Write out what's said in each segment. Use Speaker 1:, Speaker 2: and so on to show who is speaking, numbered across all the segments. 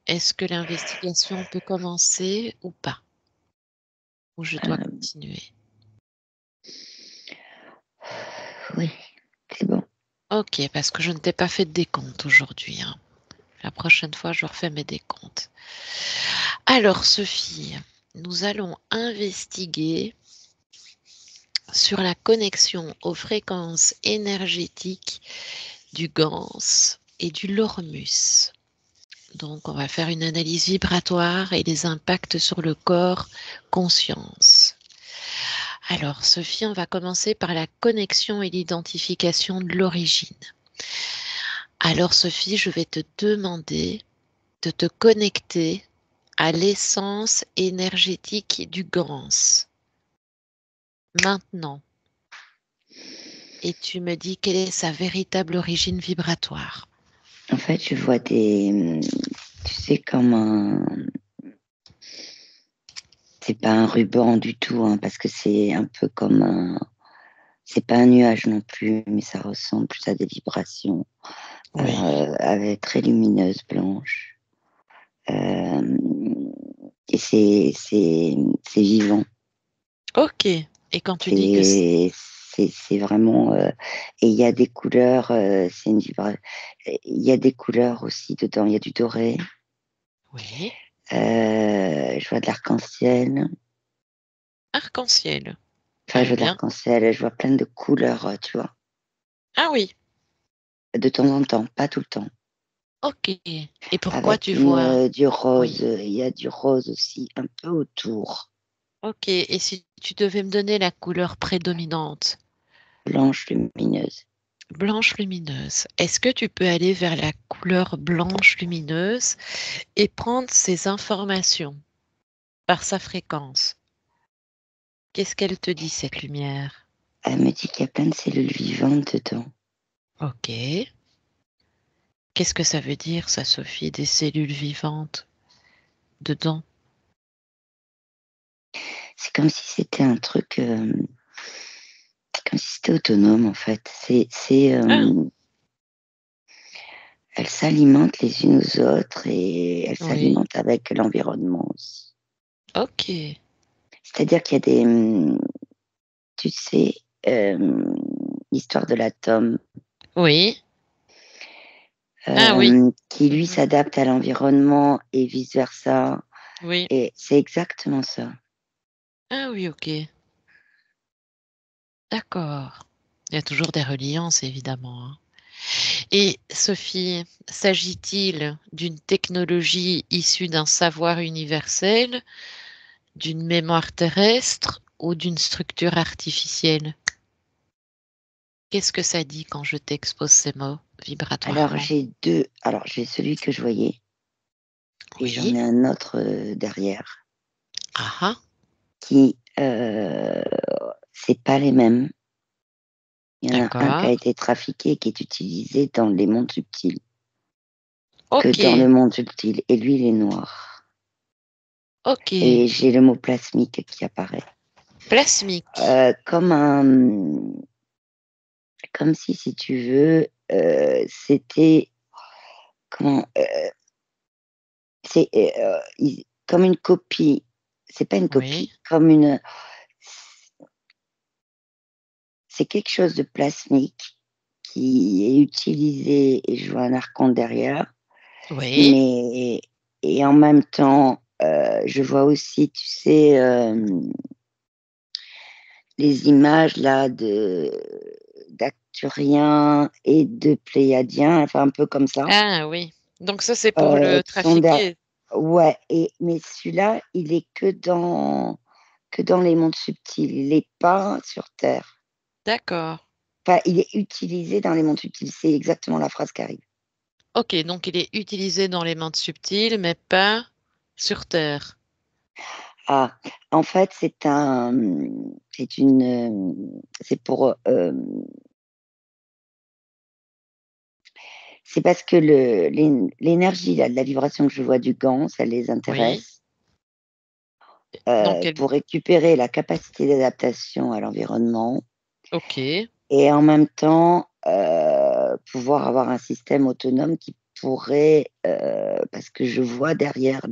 Speaker 1: Est-ce que l'investigation peut commencer ou pas? Ou je dois
Speaker 2: Euh,
Speaker 1: continuer?
Speaker 2: oui, c'est bon.
Speaker 1: Ok, parce que je ne t'ai pas fait de décompte aujourd'hui, hein. La prochaine fois, je refais mes décomptes. Alors, Sophie, nous allons investiguer sur la connexion aux fréquences énergétiques du Gans et du Lormus. Donc, on va faire une analyse vibratoire et les impacts sur le corps conscience. Alors, Sophie, on va commencer par la connexion et l'identification de l'origine. Alors, Sophie, je vais te demander de te connecter à l'essence énergétique du Gans. Maintenant. Et tu me dis quelle est sa véritable origine vibratoire.
Speaker 2: En fait, je vois tu sais, comme c'est pas un ruban du tout, hein, parce que c'est un peu comme c'est pas un nuage non plus, mais ça ressemble plus à des vibrations,
Speaker 1: Oui.
Speaker 2: avec très lumineuses, blanches. Euh, et c'est vivant.
Speaker 1: Ok. Et quand tu dis que...
Speaker 2: C'est vraiment et il y a des couleurs, c'est une vibration. Il y a des couleurs aussi dedans. Il y a du doré.
Speaker 1: Oui.
Speaker 2: Je vois de l'arc-en-ciel.
Speaker 1: Arc-en-ciel.
Speaker 2: Enfin, je
Speaker 1: Très
Speaker 2: vois de
Speaker 1: bien.
Speaker 2: l'arc-en-ciel. Je vois plein de couleurs, tu vois.
Speaker 1: Ah oui.
Speaker 2: De temps en temps, pas tout le temps.
Speaker 1: Ok. Et pourquoi
Speaker 2: Avec
Speaker 1: tu vois...
Speaker 2: du rose.
Speaker 1: Oui.
Speaker 2: Il y a du rose aussi un peu autour.
Speaker 1: Ok. Et si tu devais me donner la couleur prédominante,
Speaker 2: Blanche lumineuse.
Speaker 1: blanche lumineuse, est-ce que tu peux aller vers la couleur blanche lumineuse et prendre ces informations par sa fréquence? Qu'est-ce qu'elle te dit, cette lumière?
Speaker 2: Elle me dit qu'il y a plein de cellules vivantes dedans.
Speaker 1: Ok. Qu'est-ce que ça veut dire, ça, Sophie, des cellules vivantes dedans?
Speaker 2: C'est comme si c'était un truc, comme si c'était autonome en fait.
Speaker 1: Ah,
Speaker 2: Elles s'alimentent les unes aux autres et elles
Speaker 1: oui.
Speaker 2: s'alimentent avec l'environnement aussi.
Speaker 1: Ok.
Speaker 2: C'est-à-dire qu'il y a tu sais, l'histoire de l'atome,
Speaker 1: Oui. Ah oui.
Speaker 2: qui lui
Speaker 1: Mhm.
Speaker 2: s'adapte à l'environnement et vice-versa.
Speaker 1: Oui.
Speaker 2: Et c'est exactement ça.
Speaker 1: Ah oui, ok. D'accord. Il y a toujours des reliances, évidemment, hein. Et Sophie, s'agit-il d'une technologie issue d'un savoir universel, d'une mémoire terrestre ou d'une structure artificielle? Qu'est-ce que ça dit quand je t'expose ces mots
Speaker 2: Alors
Speaker 1: vibratoirement?
Speaker 2: j'ai deux. Alors j'ai celui que je voyais et j'en
Speaker 1: Oui.
Speaker 2: ai un autre derrière
Speaker 1: Ah ah.
Speaker 2: qui, c'est pas les mêmes. Il y en a un qui a
Speaker 1: D'accord.
Speaker 2: été trafiqué et qui est utilisé dans les mondes subtils, que
Speaker 1: Ok.
Speaker 2: dans le monde subtil. Et lui, il est noir.
Speaker 1: Ok.
Speaker 2: Et j'ai le mot plasmique qui apparaît.
Speaker 1: Plasmique.
Speaker 2: Comme comme si tu veux, c'était comment, c'est comme une copie. C'est pas une
Speaker 1: Oui.
Speaker 2: copie, c'est quelque chose de plasmique qui est utilisé et je vois un archon derrière,
Speaker 1: Oui.
Speaker 2: mais et en même temps, je vois aussi, tu sais, les images là de d'Arcturiens et de Pléiadiens, enfin un peu comme ça,
Speaker 1: Ah oui. Donc ça, c'est pour le
Speaker 2: qui sont
Speaker 1: trafiquer.
Speaker 2: ouais, mais celui-là, il est que dans les mondes subtils, il n'est pas sur Terre.
Speaker 1: D'accord.
Speaker 2: Enfin, il est utilisé dans les mondes subtils, c'est exactement la phrase qui arrive.
Speaker 1: Ok, donc il est utilisé dans les mondes subtils, mais pas sur Terre.
Speaker 2: Ah, en fait, c'est une, c'est pour, c'est parce que l'énergie, la vibration que je vois du gant, ça les
Speaker 1: Oui.
Speaker 2: intéresse
Speaker 1: Donc elle...
Speaker 2: pour récupérer la capacité d'adaptation à l'environnement
Speaker 1: Ok.
Speaker 2: et en même temps pouvoir avoir un système autonome pourrait, parce que je vois derrière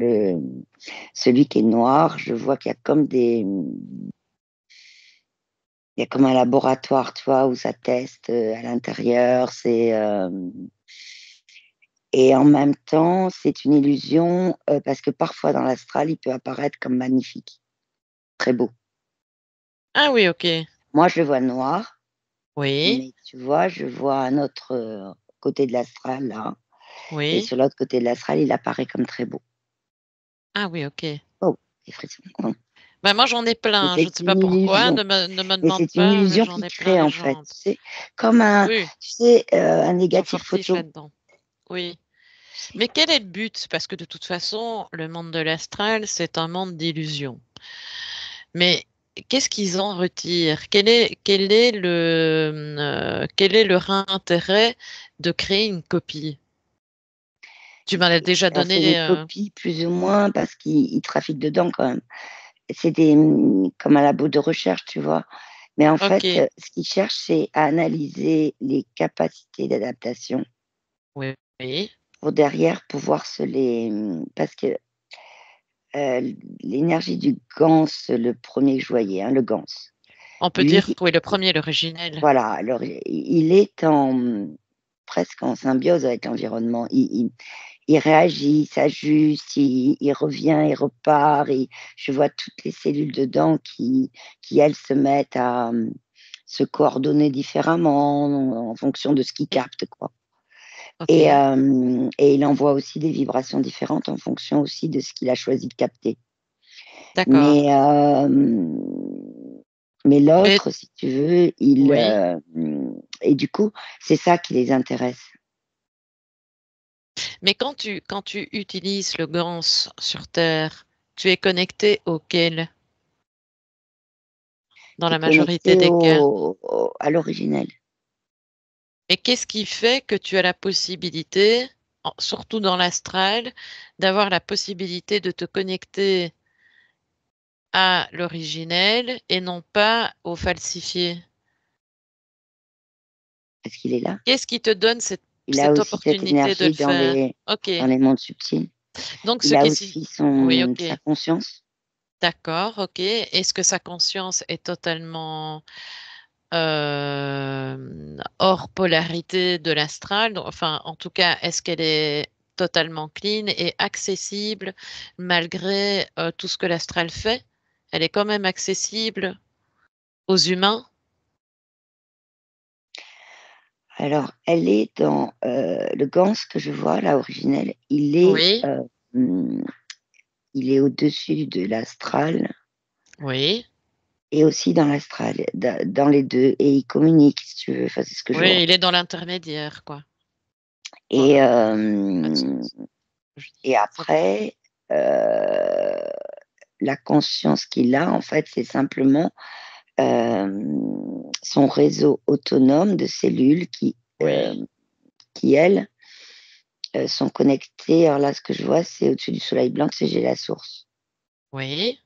Speaker 2: celui qui est noir, je vois qu'il y a comme il y a comme un laboratoire, tu vois, où ça teste à l'intérieur. Et en même temps, c'est une illusion parce que parfois dans l'astral, il peut apparaître comme magnifique, très beau.
Speaker 1: Ah oui, ok.
Speaker 2: Moi, je le vois noir,
Speaker 1: Oui,
Speaker 2: mais tu vois, je vois un autre côté de l'astral là. Et
Speaker 1: oui.
Speaker 2: sur l'autre côté de l'astral, il apparaît comme très beau.
Speaker 1: Ah oui, ok.
Speaker 2: Oh, des frissons.
Speaker 1: Ben moi, j'en ai
Speaker 2: Et
Speaker 1: plein. Je ne
Speaker 2: c'est
Speaker 1: sais pas
Speaker 2: une
Speaker 1: pourquoi.
Speaker 2: illusion.
Speaker 1: Ne me
Speaker 2: Et
Speaker 1: demande
Speaker 2: c'est une
Speaker 1: pas, mais
Speaker 2: illusion
Speaker 1: j'en
Speaker 2: qui
Speaker 1: ai plein
Speaker 2: crée
Speaker 1: les
Speaker 2: en fait.
Speaker 1: jambes.
Speaker 2: C'est comme
Speaker 1: Oui,
Speaker 2: un
Speaker 1: ils sont
Speaker 2: négatif
Speaker 1: fortiches
Speaker 2: photo.
Speaker 1: là-dedans. Oui. Mais quel est le but? Parce que de toute façon, le monde de l'astral, c'est un monde d'illusions. Mais qu'est-ce qu'ils en retirent? Quel est leur intérêt de créer une copie? Tu m'en as déjà
Speaker 2: Alors c'est une
Speaker 1: donné.
Speaker 2: copie plus ou moins parce qu'ils trafiquent dedans quand même. C'est comme un labo de recherche, tu vois. Mais en fait,
Speaker 1: Ok.
Speaker 2: ce qu'ils cherchent, c'est à analyser les capacités d'adaptation
Speaker 1: Oui. Oui.
Speaker 2: pour derrière pouvoir parce que l'énergie du Gans, le premier que je voyais, hein, le Gans,
Speaker 1: On peut
Speaker 2: lui,
Speaker 1: dire, oui, le premier, l'originel.
Speaker 2: voilà, alors il est presque en symbiose avec l'environnement. Il réagit, il s'ajuste, il revient, il repart. Et je vois toutes les cellules dedans elles, se mettent à se coordonner différemment en fonction de ce qu'il capte, quoi.
Speaker 1: Ok.
Speaker 2: Et il envoie aussi des vibrations différentes en fonction aussi de ce qu'il a choisi de capter.
Speaker 1: D'accord.
Speaker 2: Mais, mais
Speaker 1: Mais
Speaker 2: l'autre, si tu veux,
Speaker 1: oui.
Speaker 2: et du coup, c'est ça qui les intéresse.
Speaker 1: Mais quand tu utilises le GANS sur Terre, tu es connecté auquel dans
Speaker 2: Tu es
Speaker 1: la majorité
Speaker 2: connecté
Speaker 1: des cas?
Speaker 2: à l'originel.
Speaker 1: Et qu'est-ce qui fait que tu as la possibilité, surtout dans l'astral, d'avoir la possibilité de te connecter à l'originel et non pas au falsifié?
Speaker 2: Parce qu'il est là.
Speaker 1: Qu'est-ce qui te donne
Speaker 2: Il a
Speaker 1: cette
Speaker 2: aussi cette
Speaker 1: opportunité de le
Speaker 2: énergie
Speaker 1: faire? Ok.
Speaker 2: dans les mondes subtils.
Speaker 1: Donc
Speaker 2: Il
Speaker 1: ce
Speaker 2: a
Speaker 1: qui est...
Speaker 2: aussi
Speaker 1: Oui, ok.
Speaker 2: sa conscience.
Speaker 1: D'accord, ok. Est-ce que sa conscience est totalement hors polarité de l'astral? Enfin, en tout cas, est-ce qu'elle est totalement clean et accessible malgré tout ce que l'astral fait? Elle est quand même accessible aux humains?
Speaker 2: Alors, elle est dans le Gans que je vois, là, originel.
Speaker 1: Oui,
Speaker 2: Hum, il est au-dessus de l'astral
Speaker 1: oui,
Speaker 2: et aussi dans l'astral, dans les deux. Et il communique, si tu veux. Enfin, c'est ce que je vois.
Speaker 1: oui, il est dans l'intermédiaire, quoi.
Speaker 2: Et,
Speaker 1: Voilà, pas de sens. Je
Speaker 2: et
Speaker 1: dis, c'est bon.
Speaker 2: après, euh, la conscience qu'il a, en fait, c'est simplement son réseau autonome de cellules
Speaker 1: Oui,
Speaker 2: elles, sont connectées. Alors là, ce que je vois, c'est au-dessus du soleil blanc, c'est j'ai la source.
Speaker 1: oui,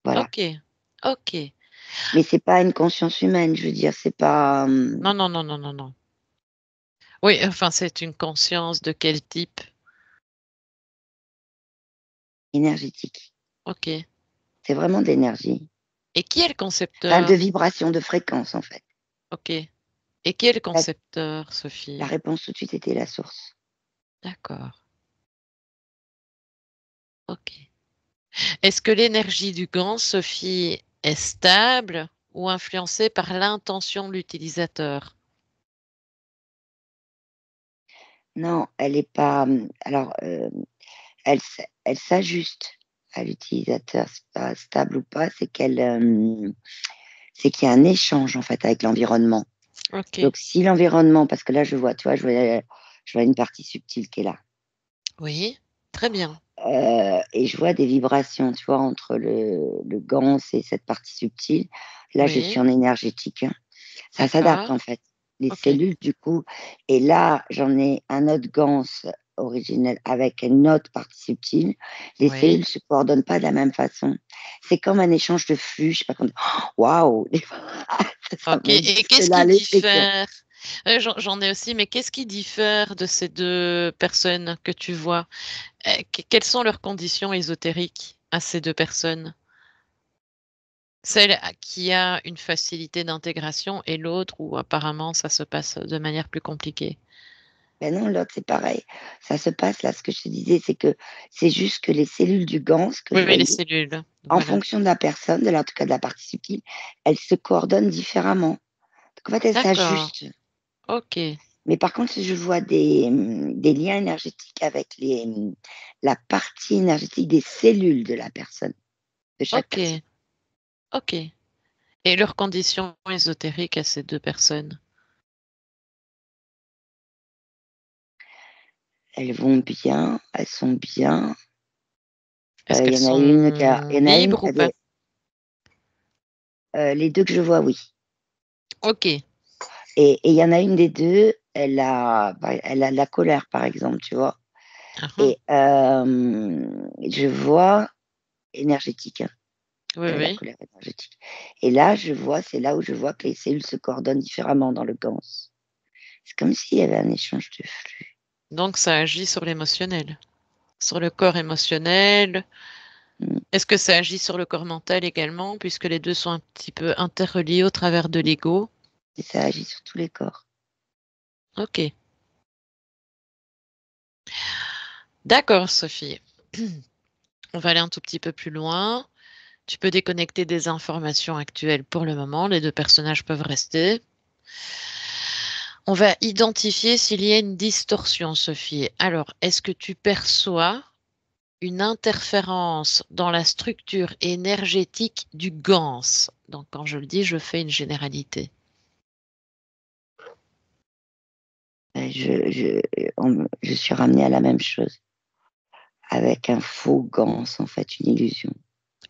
Speaker 2: Voilà.
Speaker 1: ok, ok.
Speaker 2: Mais c'est pas une conscience humaine, je veux dire, c'est pas
Speaker 1: Non, non, non, non, non, non. Oui, enfin, c'est une conscience de quel type?
Speaker 2: énergétique.
Speaker 1: Ok.
Speaker 2: C'est vraiment de l'énergie.
Speaker 1: Et qui est le
Speaker 2: Enfin, de
Speaker 1: concepteur?
Speaker 2: vibration, de fréquence, en fait.
Speaker 1: Ok. Et qui est le
Speaker 2: La,
Speaker 1: concepteur,
Speaker 2: la
Speaker 1: Sophie?
Speaker 2: réponse tout de suite était la source.
Speaker 1: D'accord. Ok. Est-ce que l'énergie du gant, Sophie, est stable ou influencée par l'intention de l'utilisateur?
Speaker 2: Non, elle est pas. Alors, elle s'ajuste à l'utilisateur. C'est pas stable ou pas, c'est qu'il y a un échange en fait avec l'environnement.
Speaker 1: Ok.
Speaker 2: Donc, si l'environnement, parce que là, je vois, tu vois, je vois une partie subtile qui est là.
Speaker 1: Oui. Très bien.
Speaker 2: Et je vois des vibrations, tu vois, entre le gans et cette partie subtile. Là, je suis
Speaker 1: Oui.
Speaker 2: en énergétique, hein. Ça s'adapte,
Speaker 1: D'accord.
Speaker 2: en fait. Les
Speaker 1: Ok.
Speaker 2: cellules, du coup. Et là, j'en ai un autre gans originel avec une autre partie subtile. Les cellules
Speaker 1: Oui.
Speaker 2: ne se coordonnent pas de la même façon. C'est comme un échange de flux. Je sais pas comment dire. Waouh! Ça
Speaker 1: Ok.
Speaker 2: me
Speaker 1: Et
Speaker 2: juste là, les frissons.
Speaker 1: J'en ai aussi, mais qu'est-ce qui diffère de ces deux personnes que tu vois? Quelles sont leurs conditions ésotériques à ces deux personnes? Celle qui a une facilité d'intégration et l'autre où apparemment ça se passe de manière plus compliquée.
Speaker 2: Ben non, l'autre, c'est pareil. Ça se passe là, ce que je te disais, c'est que c'est juste que les cellules du GAN, ce que
Speaker 1: Oui,
Speaker 2: je
Speaker 1: oui, les
Speaker 2: voyais,
Speaker 1: cellules,
Speaker 2: en
Speaker 1: voilà.
Speaker 2: fonction de la personne, en tout cas de la partie subtile, elles se coordonnent différemment. Donc en fait, elles
Speaker 1: D'accord,
Speaker 2: s'ajustent.
Speaker 1: ok,
Speaker 2: Mais par contre, si je vois des liens énergétiques avec la partie énergétique des cellules de la personne, de chaque personne.
Speaker 1: ok, ok. Et leurs conditions ésotériques à ces deux personnes?
Speaker 2: Elles vont bien, elles sont bien.
Speaker 1: Est-ce
Speaker 2: Il
Speaker 1: qu'elles
Speaker 2: y en a une
Speaker 1: sont
Speaker 2: il y en a une
Speaker 1: libres ou pas?
Speaker 2: les 2 que je vois, oui.
Speaker 1: Ok.
Speaker 2: Et il y en a une des 2, elle a de la colère, par exemple, tu vois?
Speaker 1: Mhm.
Speaker 2: Et je vois énergétique, hein,
Speaker 1: Oui,
Speaker 2: la
Speaker 1: oui.
Speaker 2: colère énergétique. Et là, c'est là où je vois que les cellules se coordonnent différemment dans le GANS. C'est comme s'il y avait un échange de flux.
Speaker 1: Donc ça agit sur l'émotionnel, sur le corps émotionnel.
Speaker 2: Mmh,
Speaker 1: Est-ce que ça agit sur le corps mental également, puisque les deux sont un petit peu interreliés au travers de l'ego?
Speaker 2: et ça agit sur tous les corps.
Speaker 1: Ok. D'accord, Sophie. On va aller un tout petit peu plus loin. Tu peux déconnecter des informations actuelles pour le moment. Les deux personnages peuvent rester. On va identifier s'il y a une distorsion, Sophie. Alors, est-ce que tu perçois une interférence dans la structure énergétique du GANS? Donc, quand je le dis, je fais une généralité.
Speaker 2: Je suis ramenée à la même chose, avec un faux GANS, en fait, une illusion.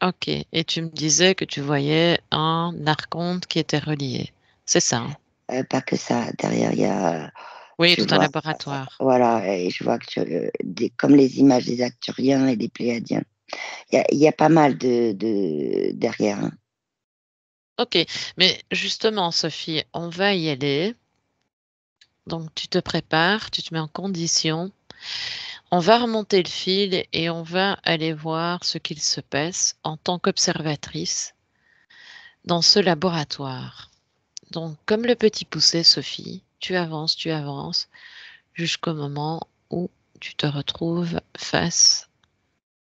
Speaker 1: Ok. Et tu me disais que tu voyais un archonte qui était relié. C'est ça, hein?
Speaker 2: Pas que ça, derrière,
Speaker 1: Oui,
Speaker 2: je
Speaker 1: tout un
Speaker 2: vois,
Speaker 1: laboratoire.
Speaker 2: voilà, et je vois que comme les images des Acturiens et des Pléiadiens. Il y a pas mal derrière, hein.
Speaker 1: Ok. Mais justement, Sophie, on va y aller. Donc, tu te prépares, tu te mets en condition. On va remonter le fil et on va aller voir ce qu'il se passe en tant qu'observatrice dans ce laboratoire. Donc, comme le petit poussé, Sophie, tu avances jusqu'au moment où tu te retrouves face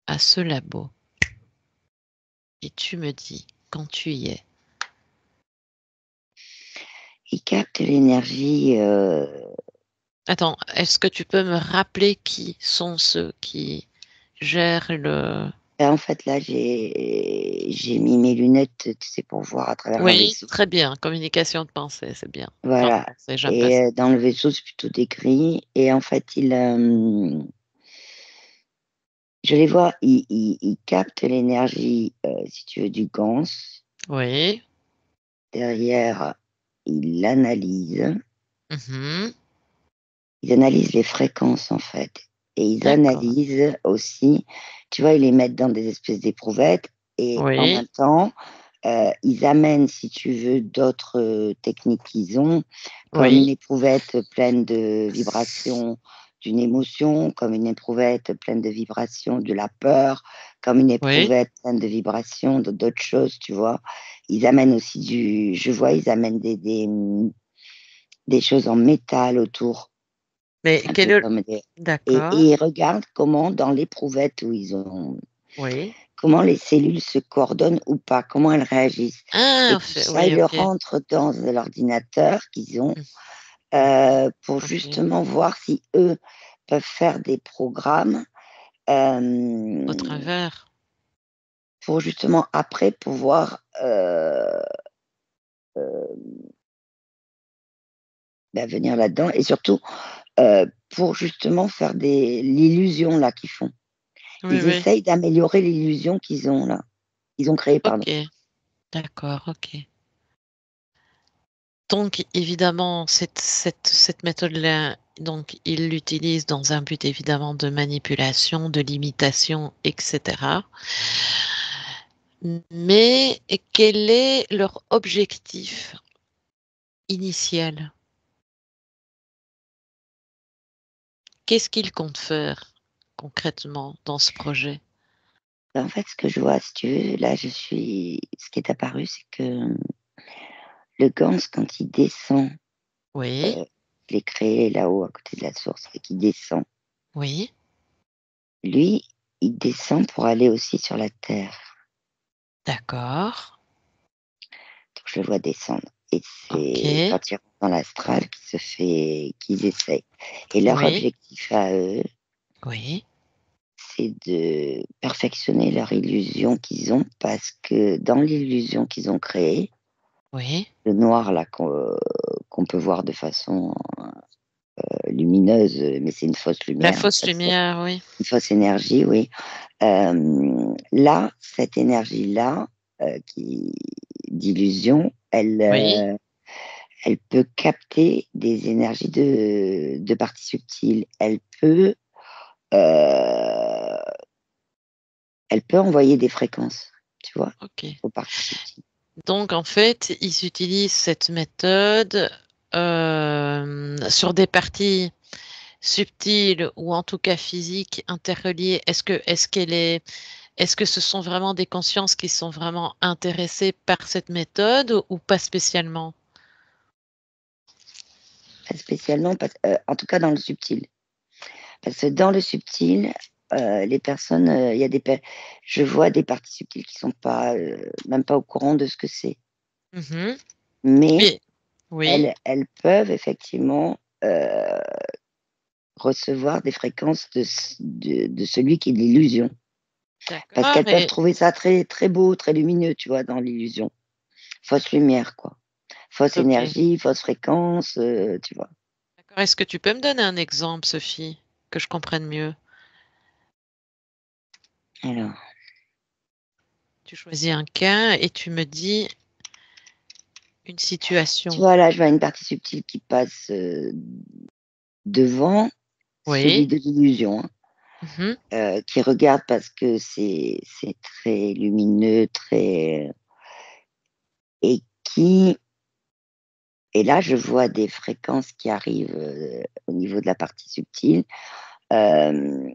Speaker 1: à ce labo. Et tu me dis, quand tu y es.
Speaker 2: Ils captent l'énergie.
Speaker 1: Attends, est-ce que tu peux me rappeler qui sont ceux qui gèrent le...
Speaker 2: En fait, là, j'ai mis mes lunettes, tu sais, pour voir à travers un
Speaker 1: Oui,
Speaker 2: vaisseau.
Speaker 1: très bien. Communication de pensée, c'est bien. Enfin,
Speaker 2: Voilà.
Speaker 1: pensée, j'aime pas
Speaker 2: Et
Speaker 1: ça.
Speaker 2: dans le vaisseau, c'est plutôt des gris. Et en fait, je les vois, ils captent l'énergie, si tu veux, du GANS.
Speaker 1: Oui.
Speaker 2: Derrière, ils l'analysent.
Speaker 1: Mhm.
Speaker 2: Ils analysent les fréquences, en fait. Et ils
Speaker 1: D'accord.
Speaker 2: analysent aussi, tu vois, ils les mettent dans des espèces d'éprouvettes. Et en
Speaker 1: Oui.
Speaker 2: même temps, ils amènent, si tu veux, d'autres techniques qu'ils ont, comme une
Speaker 1: Oui.
Speaker 2: éprouvette pleine de vibrations d'une émotion, comme une éprouvette pleine de vibrations de la peur, comme une
Speaker 1: Oui.
Speaker 2: éprouvette pleine de vibrations d'autres choses, tu vois. Ils amènent aussi je vois, ils amènent des choses en métal autour,
Speaker 1: Mais
Speaker 2: un
Speaker 1: quel
Speaker 2: peu
Speaker 1: est...
Speaker 2: comme des... Et
Speaker 1: D'accord.
Speaker 2: ils regardent comment, dans l'éprouvette où ils ont,
Speaker 1: Oui.
Speaker 2: comment les cellules se coordonnent ou pas, comment elles réagissent.
Speaker 1: Ah,
Speaker 2: Et
Speaker 1: en
Speaker 2: tout
Speaker 1: fait,
Speaker 2: ça,
Speaker 1: oui,
Speaker 2: ils le
Speaker 1: ok.
Speaker 2: rentrent dans l'ordinateur qu'ils ont
Speaker 1: Mm.
Speaker 2: pour
Speaker 1: Ok.
Speaker 2: justement voir si eux peuvent faire des programmes
Speaker 1: Au
Speaker 2: euh,
Speaker 1: travers.
Speaker 2: pour justement après pouvoir venir là-dedans et surtout pour justement faire l'illusion là qu'ils font.
Speaker 1: Oui,
Speaker 2: Ils
Speaker 1: oui.
Speaker 2: essayent d'améliorer l'illusion qu'ils ont là. Ils ont créé, pardon.
Speaker 1: Ok. D'accord, ok. Donc, évidemment, cette méthode-là, donc, ils l'utilisent dans un but évidemment de manipulation, de limitation, etc. Mais quel est leur objectif initial? Qu'est-ce qu'il compte faire concrètement dans ce projet?
Speaker 2: En fait, ce que je vois, si tu veux, là, ce qui est apparu, c'est que le Gans, quand il descend,
Speaker 1: Oui,
Speaker 2: je l'ai créé là-haut, à côté de la source, et qu'il descend,
Speaker 1: oui,
Speaker 2: lui, il descend pour aller aussi sur la Terre.
Speaker 1: d'accord.
Speaker 2: Donc, je le vois descendre. Et c'est
Speaker 1: OK.
Speaker 2: quand ils rentrent dans l'astral qu'ils essayent. Et leur
Speaker 1: Oui,
Speaker 2: objectif à eux,
Speaker 1: oui,
Speaker 2: c'est de perfectionner leur illusion qu'ils ont, parce que dans l'illusion qu'ils ont créée,
Speaker 1: oui.
Speaker 2: le noir là qu'on peut voir de façon lumineuse, mais c'est une fausse
Speaker 1: La
Speaker 2: lumière en
Speaker 1: fausse
Speaker 2: fait, c'est
Speaker 1: lumière, oui.
Speaker 2: une fausse énergie, oui. Là, cette énergie-là, qui d'illusion,
Speaker 1: Oui,
Speaker 2: elle peut capter des énergies de parties subtiles. Heu, elle peut envoyer des fréquences, tu vois?
Speaker 1: OK.
Speaker 2: Aux parties subtiles.
Speaker 1: Donc en fait, ils utilisent cette méthode, sur des parties subtiles ou en tout cas physiques interreliées. Est-ce que ce sont vraiment des consciences qui sont vraiment intéressées par cette méthode ou pas spécialement?
Speaker 2: Pas spécialement, en tout cas dans le subtil. Parce que dans le subtil, les personnes, il y a je vois des parties subtiles qui sont pas, même pas au courant de ce que c'est.
Speaker 1: Mmh.
Speaker 2: Mais
Speaker 1: Mais oui,
Speaker 2: elles peuvent effectivement, recevoir des fréquences de celui qui est l'illusion. Parce
Speaker 1: d'accord
Speaker 2: qu'elles peuvent
Speaker 1: et
Speaker 2: trouver ça très, très beau, très lumineux, tu vois, dans l'illusion. Fausse lumière, quoi. Fausse
Speaker 1: OK,
Speaker 2: énergie, fausse fréquence, tu vois?
Speaker 1: d'accord. Est-ce que tu peux me donner un exemple, Sophie, que je comprenne mieux?
Speaker 2: Alors,
Speaker 1: Tu choisis un cas et tu me dis une
Speaker 2: tu
Speaker 1: situation.
Speaker 2: vois, là, je vois une partie subtile qui passe, devant celui
Speaker 1: Oui.
Speaker 2: de l'illusion, hein.
Speaker 1: Mmh.
Speaker 2: Qui regarde parce que c'est très lumineux, très et qui et là, je vois des fréquences qui arrivent, au niveau de la partie subtile, hem,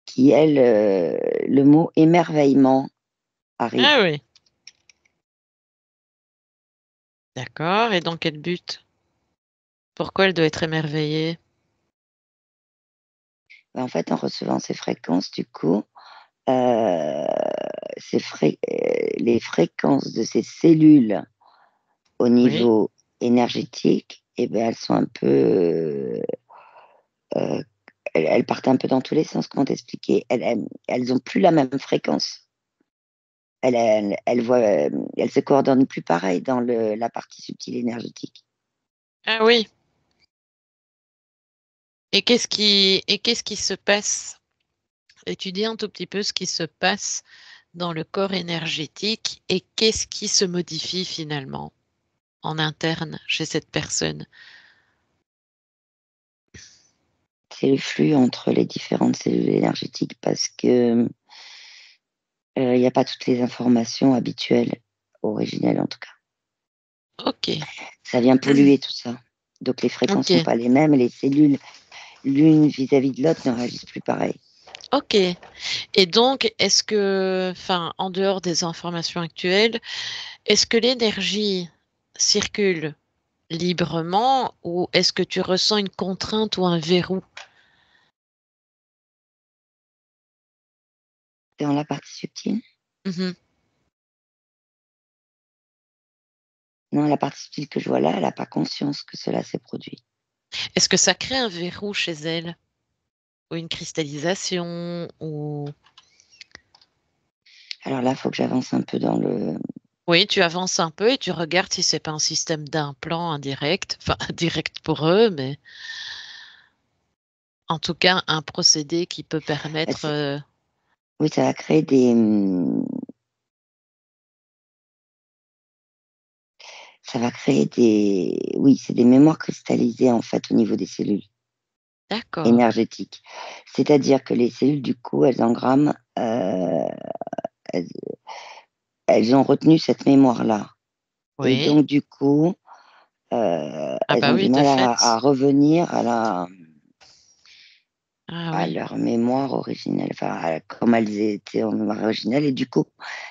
Speaker 2: qui elles, le mot émerveillement arrive.
Speaker 1: Ah oui, d'accord et dans quel but? Pourquoi elle doit être émerveillée?
Speaker 2: En fait, en recevant ces fréquences, du coup, heu, les fréquences de ces cellules au
Speaker 1: Oui.
Speaker 2: niveau énergétique et ben, elles sont un peu, heu elles partent un peu dans tous les sens, comment t'expliquer? Elles ont plus la même fréquence. Elles voient, elles se coordonnent plus pareil dans la partie subtile énergétique.
Speaker 1: Ah oui et qu'est-ce qui se passe? Étudier un tout petit peu ce qui se passe dans le corps énergétique et qu'est-ce qui se modifie finalement en interne chez cette personne?
Speaker 2: C'est le flux entre les différentes cellules énergétiques parce que, il y a pas toutes les informations habituelles, originelles en tout cas.
Speaker 1: OK.
Speaker 2: Ça vient polluer tout ça. Donc les fréquences sont
Speaker 1: OK.
Speaker 2: pas les mêmes et les cellules, l'une vis-à-vis de l'autre, ne réagissent plus pareil.
Speaker 1: OK et donc est-ce que enfin, en dehors des informations actuelles, est-ce que l'énergie circule librement ou est-ce que tu ressens une contrainte ou un verrou?
Speaker 2: Dans la partie subtile,
Speaker 1: Mmh.
Speaker 2: non, la partie subtile que je vois là, elle a pas conscience que cela s'est produit.
Speaker 1: Est-ce que ça crée un verrou chez elle? Ou une cristallisation ou
Speaker 2: Alors là, il faut que j'avance un peu dans le
Speaker 1: oui, tu avances un peu et tu regardes si c'est pas un système d'implant indirect, enfin direct pour eux, mais en tout cas un procédé qui peut
Speaker 2: bah,
Speaker 1: permettre,
Speaker 2: oui, ça va créer des, ça va créer des oui, c'est des mémoires cristallisées, en fait, au niveau des cellules
Speaker 1: d'accord,
Speaker 2: énergétiques. C'est-à-dire que les cellules, du coup, elles engramment, elles elles ont retenu cette mémoire-là et
Speaker 1: oui.
Speaker 2: donc du coup,
Speaker 1: Ah
Speaker 2: elles
Speaker 1: bah
Speaker 2: ont
Speaker 1: oui,
Speaker 2: du
Speaker 1: de
Speaker 2: mal
Speaker 1: fait.
Speaker 2: à revenir à la
Speaker 1: Ah
Speaker 2: à
Speaker 1: oui.
Speaker 2: leur mémoire originelle, enfin, comme elles étaient en mémoire originelle. Et du coup,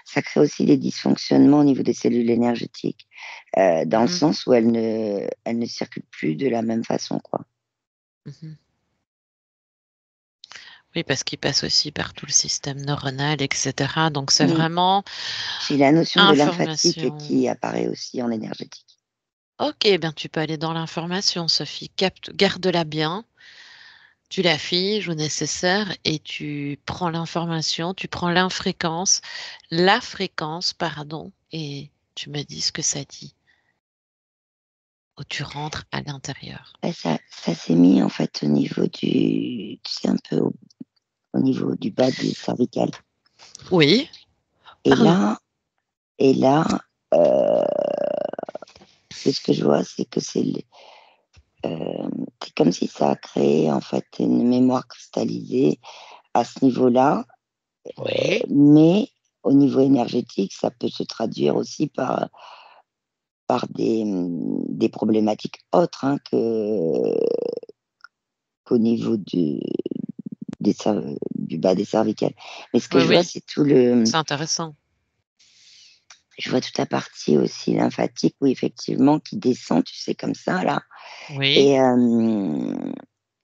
Speaker 2: ça crée aussi des dysfonctionnements au niveau des cellules énergétiques, dans le
Speaker 1: Mmh.
Speaker 2: sens où elles ne circulent plus de la même façon, quoi.
Speaker 1: Mmh. Oui, parce qu'il passe aussi par tout le système neuronal et cetera, donc c'est
Speaker 2: Mmh.
Speaker 1: vraiment
Speaker 2: J'ai la notion de lymphatique
Speaker 1: information.
Speaker 2: qui apparaît aussi en énergétique.
Speaker 1: OK, ben, tu peux aller dans l'information, Sophie. Garde-la bien, tu l'affiches au nécessaire et tu prends l'information, tu prends la fréquence, pardon, et tu me dis ce que ça dit, ou tu rentres à l'intérieur.
Speaker 2: Bah, ça s'est mis en fait au niveau du, tu sais, un peu au niveau du bas des cervicales.
Speaker 1: Oui,
Speaker 2: Et
Speaker 1: pardon.
Speaker 2: là et là, de ce que je vois, c'est que c'est comme si ça a créé en fait une mémoire cristallisée à ce niveau-là,
Speaker 1: Oui,
Speaker 2: mais au niveau énergétique, ça peut se traduire aussi par des problématiques autres, hein, qu'au niveau du bas des cervicales. Mais ce que
Speaker 1: oui,
Speaker 2: je vois,
Speaker 1: oui,
Speaker 2: c'est tout le
Speaker 1: c'est intéressant.
Speaker 2: je vois toute la partie aussi lymphatique, où effectivement qui descend, tu sais, comme ça là.
Speaker 1: Oui,
Speaker 2: Et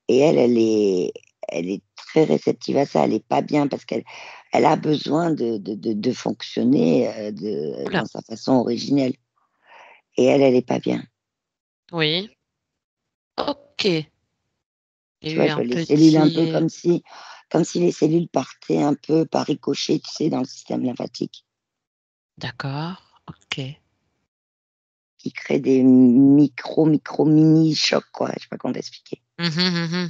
Speaker 2: elle est très réceptive à ça. Elle est pas bien parce qu'elle a besoin de fonctionner,
Speaker 1: oula,
Speaker 2: dans sa façon originelle, et elle est pas bien.
Speaker 1: oui, OK. Il y
Speaker 2: Tu
Speaker 1: a
Speaker 2: vois?
Speaker 1: eu
Speaker 2: Je
Speaker 1: un
Speaker 2: vois les cellules un peu
Speaker 1: petit
Speaker 2: comme si les cellules partaient un peu par ricochet, tu sais, dans le système lymphatique,
Speaker 1: d'accord, OK.
Speaker 2: qui crée des micro mini chocs, quoi. Je sais pas comment t'expliquer.
Speaker 1: Mmh mh, mmh.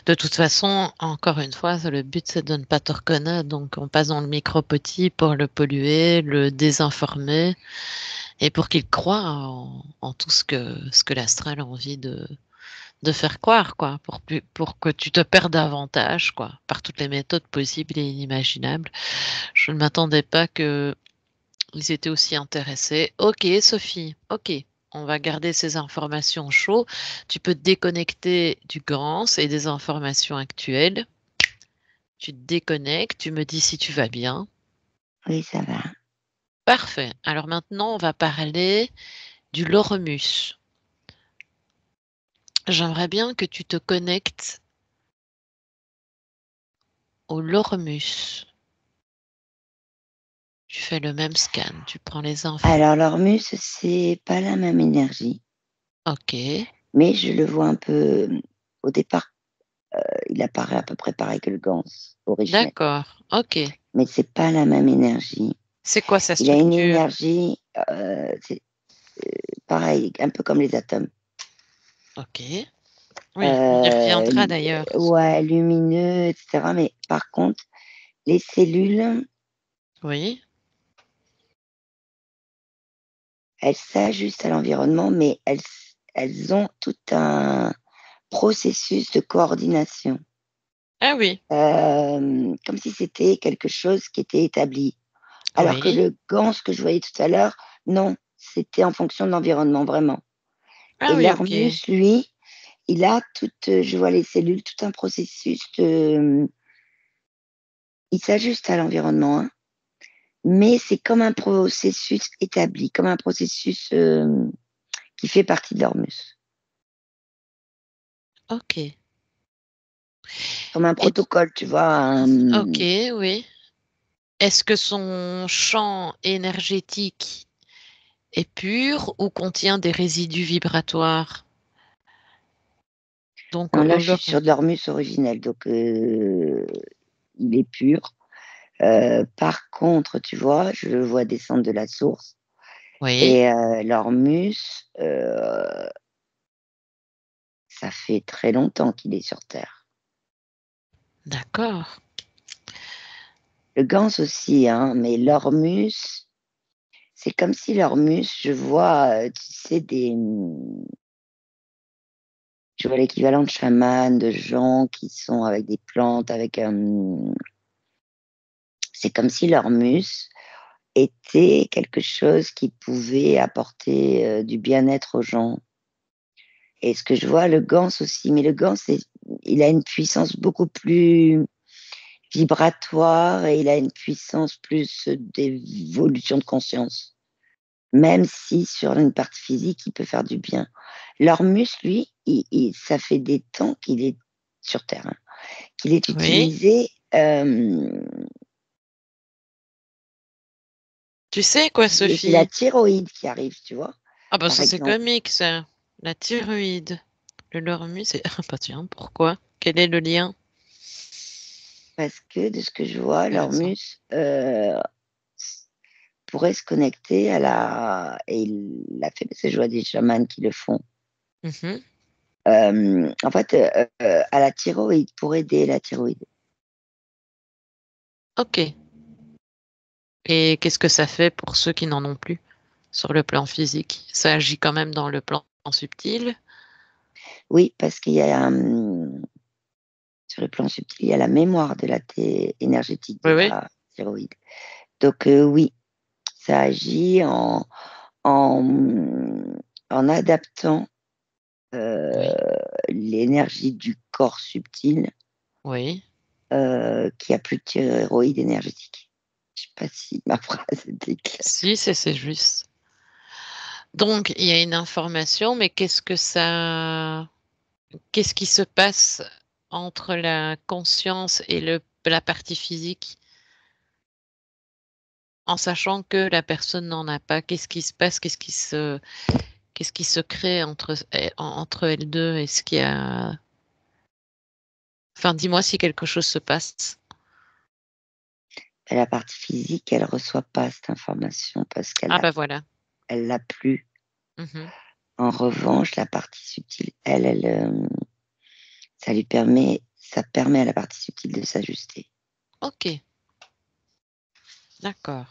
Speaker 1: De toute façon, encore une fois, le but, c'est de ne pas te reconnaître, donc on passe dans le micro petit pour le polluer, le désinformer et pour qu'il croie en tout ce que l'astral a envie de faire croire, quoi, pour que tu te perdes davantage, quoi, par toutes les méthodes possibles et inimaginables. Je ne m'attendais pas qu'ils étaient aussi intéressés. OK, Sophie, OK, on va garder ces informations chaudes. Tu peux te déconnecter du GANS et des informations actuelles. Tu te déconnectes, tu me dis si tu vas bien.
Speaker 2: Oui, ça va.
Speaker 1: Parfait. Alors maintenant, on va parler du Loromus. J'aimerais bien que tu te connectes au Loromus. Tu fais le même scan, tu prends les infos.
Speaker 2: Alors l'Ormus, c'est pas la même énergie,
Speaker 1: OK,
Speaker 2: mais je le vois un peu, au départ, il apparaît à peu près pareil que le Gans originel,
Speaker 1: d'accord, OK.
Speaker 2: mais c'est pas la même énergie.
Speaker 1: C'est quoi sa
Speaker 2: Il a une
Speaker 1: structure?
Speaker 2: énergie, c'est pareil, un peu comme les atomes.
Speaker 1: OK. Oui, on y
Speaker 2: Heu,
Speaker 1: reviendra d'ailleurs.
Speaker 2: ouais, lumineux et cetera, mais par contre, les cellules,
Speaker 1: Oui,
Speaker 2: elles s'ajustent à l'environnement, mais elles ont tout un processus de coordination,
Speaker 1: ah oui,
Speaker 2: comme si c'était quelque chose qui était établi. Alors que
Speaker 1: oui.
Speaker 2: le Gans que je voyais tout à l'heure, non, c'était en fonction de l'environnement, vraiment.
Speaker 1: Ah
Speaker 2: Et
Speaker 1: oui, OK.
Speaker 2: l'Ormus, lui, il a je vois les cellules, tout un processus il s'ajuste à l'environnement, hein, mais c'est comme un processus établi, comme un processus, qui fait partie de l'Ormus,
Speaker 1: OK.
Speaker 2: comme un
Speaker 1: Et
Speaker 2: protocole, tu vois?
Speaker 1: OK, oui. Est-ce que son champ énergétique est pur ou contient des résidus vibratoires? Donc
Speaker 2: Non, là,
Speaker 1: au
Speaker 2: je suis
Speaker 1: lor
Speaker 2: sur de l'Ormus originel, donc il est pur. Par contre, tu vois, je le vois descendre de la source,
Speaker 1: oui,
Speaker 2: et l'Ormus, ça fait très longtemps qu'il est sur terre.
Speaker 1: d'accord.
Speaker 2: Le Gans aussi, hein, mais l'Ormus, c'est comme si l'Ormus, tu sais, je vois l'équivalent de chamans, de gens qui sont avec des plantes, c'est comme si l'Ormus était quelque chose qui pouvait apporter, du bien-être aux gens. Et ce que je vois, le Gans aussi, mais le Gans, il a une puissance beaucoup plus vibratoire et il a une puissance plus d'évolution de conscience. Même si sur une partie physique, il peut faire du bien. L'Ormus, lui, ça fait des temps qu'il est sur Terre, hein, qu'il est
Speaker 1: Oui.
Speaker 2: utilisé.
Speaker 1: Tu sais quoi,
Speaker 2: C'est la
Speaker 1: Sophie?
Speaker 2: thyroïde qui arrive, tu vois,
Speaker 1: Ah bah
Speaker 2: par
Speaker 1: ça c'est
Speaker 2: exemple.
Speaker 1: comique ça. La thyroïde. Le lormus, c'est... Ah bah tiens, pourquoi? Quel est le lien?
Speaker 2: Parce que de ce que je vois,
Speaker 1: Intéressant.
Speaker 2: l'Ormus pourrait se connecter à la. Et il l'a fait parce que je vois des chamans qui le font.
Speaker 1: Mhm.
Speaker 2: En fait, à la thyroïde, pour aider la thyroïde.
Speaker 1: Ok. Et qu'est-ce que ça fait pour ceux qui n'en ont plus sur le plan physique? Ça agit quand même dans le plan subtil.
Speaker 2: Oui, parce qu'il y a, sur le plan subtil, il y a la mémoire de la énergétique de
Speaker 1: Oui, oui.
Speaker 2: la thyroïde. Donc, oui, ça agit en, en adaptant
Speaker 1: Oui.
Speaker 2: l'énergie du corps subtil
Speaker 1: Oui.
Speaker 2: qui a plus de thyroïde énergétique. Je sais pas si ma phrase était claire.
Speaker 1: Si, c'est juste. Donc, il y a une information, mais qu'est-ce qui se passe entre la conscience et la partie physique, en sachant que la personne n'en a pas? Qu'est-ce qui se passe? Qu'est-ce qui se crée entre elles deux? Est-ce qu'il y a... Enfin, dis-moi si quelque chose se passe.
Speaker 2: La partie physique, elle reçoit pas cette information parce
Speaker 1: Ah bah voilà.
Speaker 2: elle l'a plus.
Speaker 1: Mhm.
Speaker 2: En revanche, la partie subtile, ça permet à la partie subtile de s'ajuster.
Speaker 1: Ok, d'accord.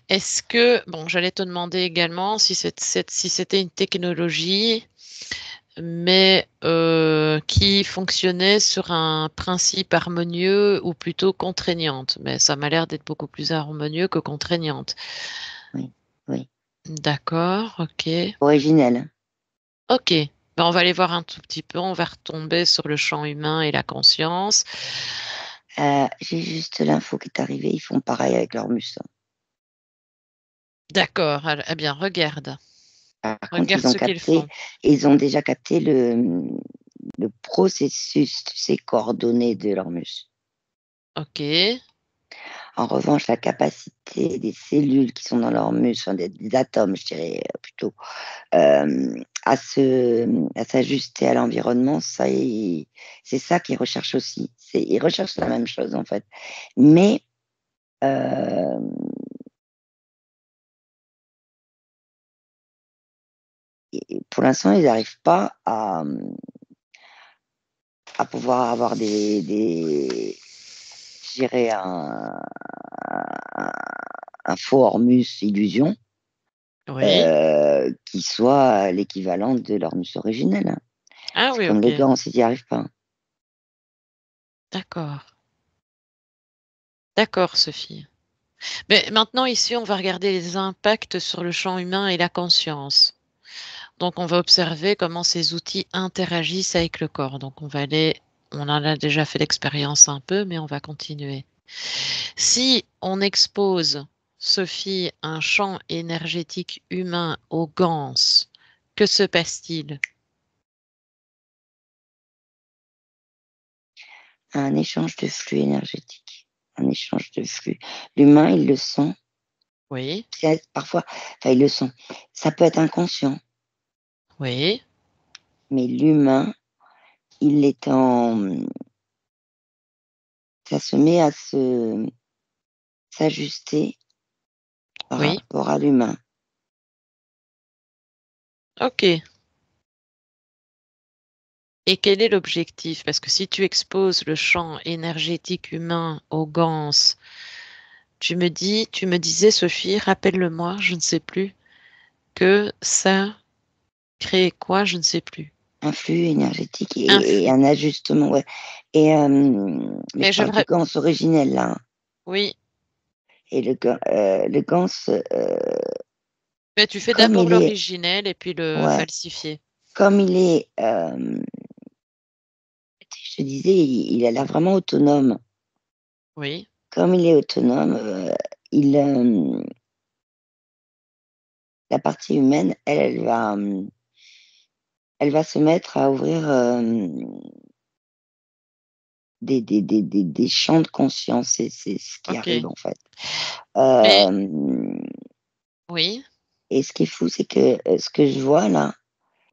Speaker 1: Est-ce que, bon, j'allais te demander également si c'était une technologie, mais qui fonctionnait sur un principe harmonieux ou plutôt contraignante. Mais ça m'a l'air d'être beaucoup plus harmonieux que contraignante.
Speaker 2: Oui, oui.
Speaker 1: D'accord, ok.
Speaker 2: Originelle.
Speaker 1: Ok. Ben, on va aller voir un tout petit peu. On va retomber sur le champ humain et la conscience.
Speaker 2: J'ai juste l'info qui est arrivée. Ils font pareil avec leur muscle.
Speaker 1: D'accord. Eh bien, regarde.
Speaker 2: Par contre,
Speaker 1: Regarde
Speaker 2: ils ont
Speaker 1: ce qu'ils
Speaker 2: capté,
Speaker 1: font.
Speaker 2: ils ont déjà capté le processus, ces coordonnées de leur muscle.
Speaker 1: Ok.
Speaker 2: En revanche, la capacité des cellules qui sont dans leur muscle, enfin, des atomes, je dirais plutôt, à s'ajuster à l'environnement, c'est ça qu'ils recherchent aussi. Ils recherchent la même chose en fait. Mais euh, pour l'instant, ils n'arrivent pas à pouvoir avoir je dirais un faux Hormus illusion
Speaker 1: Oui.
Speaker 2: qui soit l'équivalent de l'Hormus originel, hein.
Speaker 1: Ah
Speaker 2: C'est
Speaker 1: oui,
Speaker 2: comme le
Speaker 1: ok.
Speaker 2: gant, ils n'y arrivent pas.
Speaker 1: D'accord. D'accord, Sophie. Mais maintenant, ici, on va regarder les impacts sur le champ humain et la conscience. Donc, on va observer comment ces outils interagissent avec le corps. Donc, on en a déjà fait l'expérience un peu, mais on va continuer. Si on expose, Sophie, un champ énergétique humain aux GANS, que se passe-t-il?
Speaker 2: Un échange de flux énergétique, un échange de flux. L'humain, il le sent.
Speaker 1: Oui,
Speaker 2: Parfois, enfin, il le sent. Ça peut être inconscient,
Speaker 1: oui,
Speaker 2: mais l'humain, il est en. Ça se met à s'ajuster par
Speaker 1: oui.
Speaker 2: rapport à l'humain.
Speaker 1: Ok. Et quel est l'objectif? Parce que si tu exposes le champ énergétique humain aux GANS, tu me disais, Sophie, rappelle-le-moi, je ne sais plus, que ça crée quoi? Je ne sais plus.
Speaker 2: Un flux énergétique
Speaker 1: Un
Speaker 2: et
Speaker 1: flux.
Speaker 2: un ajustement, ouais. Et, mais
Speaker 1: Mais
Speaker 2: je parle du
Speaker 1: j'aimerais,
Speaker 2: gans originel, là, hein.
Speaker 1: oui,
Speaker 2: Et le gans,
Speaker 1: Mais tu fais
Speaker 2: Comme
Speaker 1: d'abord
Speaker 2: il est,
Speaker 1: l'originel et puis le
Speaker 2: ouais,
Speaker 1: falsifié.
Speaker 2: comme il est, je te disais, il a l'air vraiment autonome.
Speaker 1: Oui,
Speaker 2: Comme il est autonome, il, la partie humaine, elle va se mettre à ouvrir des champs de conscience. C'est ce qui arrive
Speaker 1: ok.
Speaker 2: en fait.
Speaker 1: Mais
Speaker 2: Euh,
Speaker 1: oui,
Speaker 2: et ce qui est fou, c'est que ce que je vois là,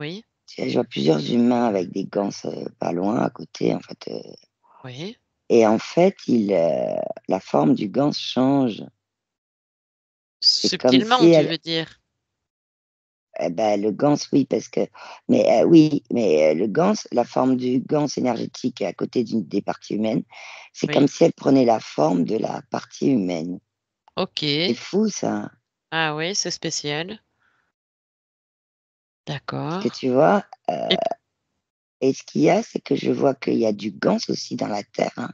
Speaker 1: oui,
Speaker 2: je vois plusieurs humains avec des gants pas loin, à côté en fait.
Speaker 1: oui.
Speaker 2: Et en fait, la forme du gant change. C'est comme si
Speaker 1: Subtilement, tu veux dire.
Speaker 2: eh ben, le Gans, oui, parce que, mais oui, mais le Gans, la forme du Gans énergétique à côté des parties humaines, c'est comme
Speaker 1: Oui,
Speaker 2: si elle prenait la forme de la partie humaine. C'est
Speaker 1: ok.
Speaker 2: fou, ça.
Speaker 1: Ah oui, c'est spécial.
Speaker 2: Parce que
Speaker 1: D'accord.
Speaker 2: tu vois,
Speaker 1: Et
Speaker 2: et ce qu'il y a, c'est que je vois qu'il y a du Gans aussi dans la Terre, hein.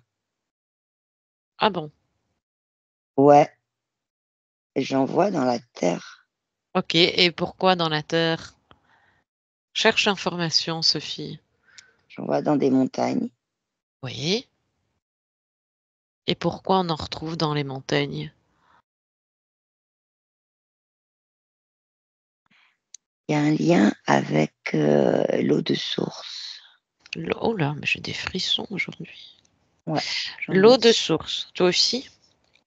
Speaker 1: ah bon,
Speaker 2: Ouais, j'en vois dans la Terre.
Speaker 1: ok. Et pourquoi dans la Terre? Cherche information, Sophie.
Speaker 2: J'en vois dans des montagnes.
Speaker 1: Oui. Et pourquoi on en retrouve dans les montagnes?
Speaker 2: Il y a un lien avec l'eau de source.
Speaker 1: Oh là, mais j'ai des frissons aujourd'hui.
Speaker 2: Ouais, j'en
Speaker 1: L'eau
Speaker 2: ai.
Speaker 1: de source, toi aussi?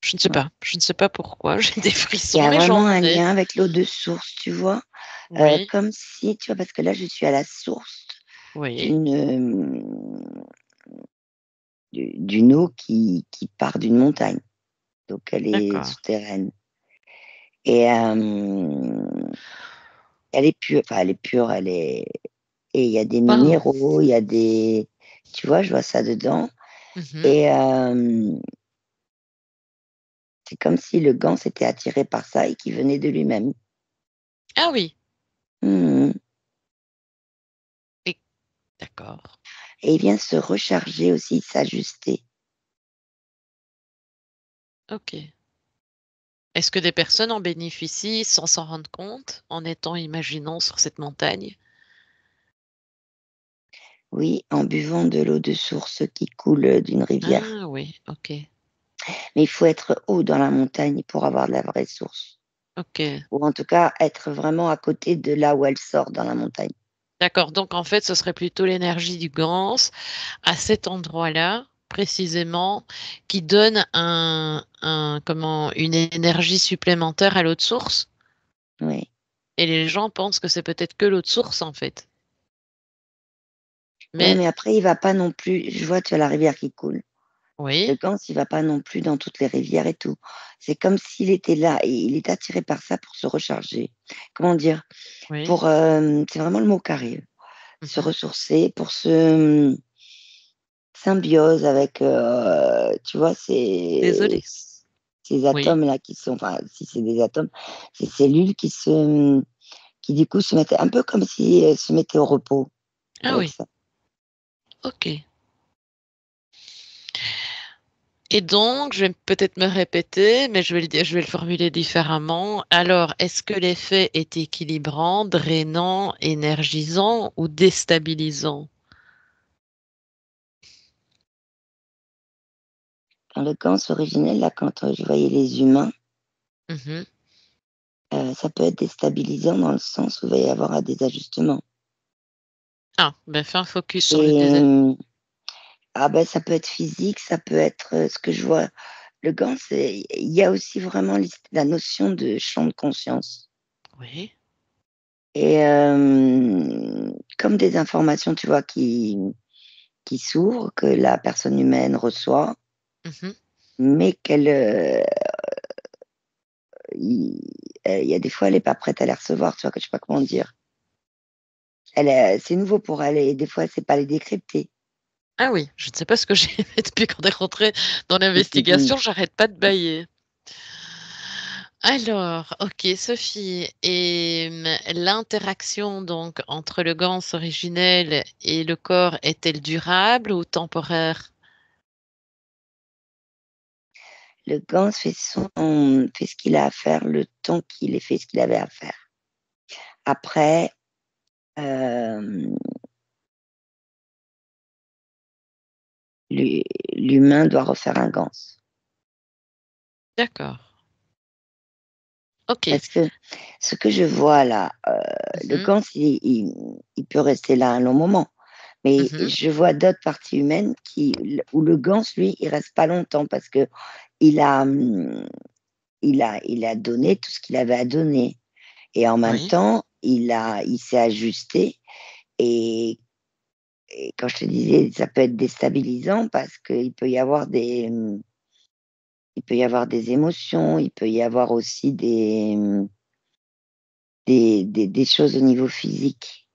Speaker 1: Je ne sais
Speaker 2: Ouais.
Speaker 1: pas. Je ne sais pas pourquoi j'ai des
Speaker 2: Il y
Speaker 1: frissons,
Speaker 2: a
Speaker 1: mais
Speaker 2: vraiment
Speaker 1: j'en
Speaker 2: un
Speaker 1: ai.
Speaker 2: lien avec l'eau de source, tu vois.
Speaker 1: Oui,
Speaker 2: Comme si, tu vois, parce que là, je suis à la source
Speaker 1: oui,
Speaker 2: d'une d'une eau qui part d'une montagne. Donc, elle est
Speaker 1: d'accord.
Speaker 2: souterraine. Et elle est pure, enfin, elle est pure, elle est. Et il y a des
Speaker 1: Wow.
Speaker 2: minéraux, il y a des. Tu vois, je vois ça dedans.
Speaker 1: Mhm.
Speaker 2: Et c'est comme si le gant s'était attiré par ça et qui venait de lui-même.
Speaker 1: Ah oui,
Speaker 2: Mhm.
Speaker 1: et- d'accord.
Speaker 2: Et il vient se recharger aussi, s'ajuster.
Speaker 1: Ok. Est-ce que des personnes en bénéficient sans s'en rendre compte, en étant, imaginons, sur cette montagne?
Speaker 2: Oui, en buvant de l'eau de source qui coule d'une rivière.
Speaker 1: Ah oui, ok,
Speaker 2: Mais il faut être haut dans la montagne pour avoir de la vraie source.
Speaker 1: ok.
Speaker 2: Ou en tout cas, être vraiment à côté de là où elle sort dans la montagne.
Speaker 1: D'accord. Donc en fait, ce serait plutôt l'énergie du Gans à cet endroit-là, précisément, qui donne comment, une énergie supplémentaire à l'eau de source.
Speaker 2: Oui.
Speaker 1: Et les gens pensent que c'est peut-être que l'eau de source, en fait.
Speaker 2: Ouais,
Speaker 1: Mais
Speaker 2: mais après, il va pas non plus. Je vois, tu as la rivière qui coule. Le
Speaker 1: oui,
Speaker 2: Gans, il va pas non plus dans toutes les rivières et tout. C'est comme s'il était là et il est attiré par ça pour se recharger. Comment dire?
Speaker 1: oui.
Speaker 2: Pour, c'est vraiment le mot qui arrive. Se
Speaker 1: Mhm.
Speaker 2: ressourcer, pour se symbiose avec, tu vois,
Speaker 1: Désolée.
Speaker 2: ces
Speaker 1: Oui.
Speaker 2: atomes-là qui sont, enfin, si c'est des atomes, ces cellules qui du coup se mettaient un peu comme si elles se mettaient au repos
Speaker 1: Ah
Speaker 2: avec
Speaker 1: oui,
Speaker 2: ça.
Speaker 1: ok. Et donc, je vais peut-être me répéter, mais je vais le dire, je vais le formuler différemment. Alors, est-ce que l'effet est équilibrant, drainant, énergisant ou déstabilisant?
Speaker 2: Dans le Gans originel, là, quand je voyais les humains,
Speaker 1: Mhm.
Speaker 2: ça peut être déstabilisant dans le sens où il va y avoir des ajustements.
Speaker 1: Ah, ben fais un focus sur le
Speaker 2: Et
Speaker 1: désert.
Speaker 2: ah ben, ça peut être physique, ça peut être ce que je vois. Le Gans, il y a aussi vraiment la notion de champ de conscience.
Speaker 1: Oui.
Speaker 2: Et comme des informations, tu vois, qui s'ouvrent, que la personne humaine reçoit,
Speaker 1: Mhm.
Speaker 2: mais qu'elle, il il y a des fois, elle est pas prête à les recevoir, tu vois? Que je sais pas comment dire. C'est nouveau pour elle et des fois, elle sait pas les décrypter.
Speaker 1: Ah oui, je ne sais pas ce que j'ai fait depuis qu'on est rentré dans
Speaker 2: Mmh mh mh.
Speaker 1: l'investigation, j'arrête pas de bâiller. Alors, ok, Sophie, et l'interaction donc entre le gans originel et le corps est-elle durable ou temporaire?
Speaker 2: Le Gans fait ce qu'il a à faire le temps qu'il ait fait ce qu'il avait à faire. Après, l'humain doit refaire un Gans.
Speaker 1: D'accord. Ok.
Speaker 2: Parce que ce que je vois là, le
Speaker 1: Mhm,
Speaker 2: Gans, il peut rester là un long moment. Mais
Speaker 1: mhm.
Speaker 2: je vois d'autres parties humaines où le Gans, lui, il reste pas longtemps parce que il a, il a donné tout ce qu'il avait à donner. Et en même
Speaker 1: Oui.
Speaker 2: temps, il s'est ajusté. Et, et quand je te disais, ça peut être déstabilisant parce il peut y avoir des émotions, il peut y avoir aussi des choses au niveau physique.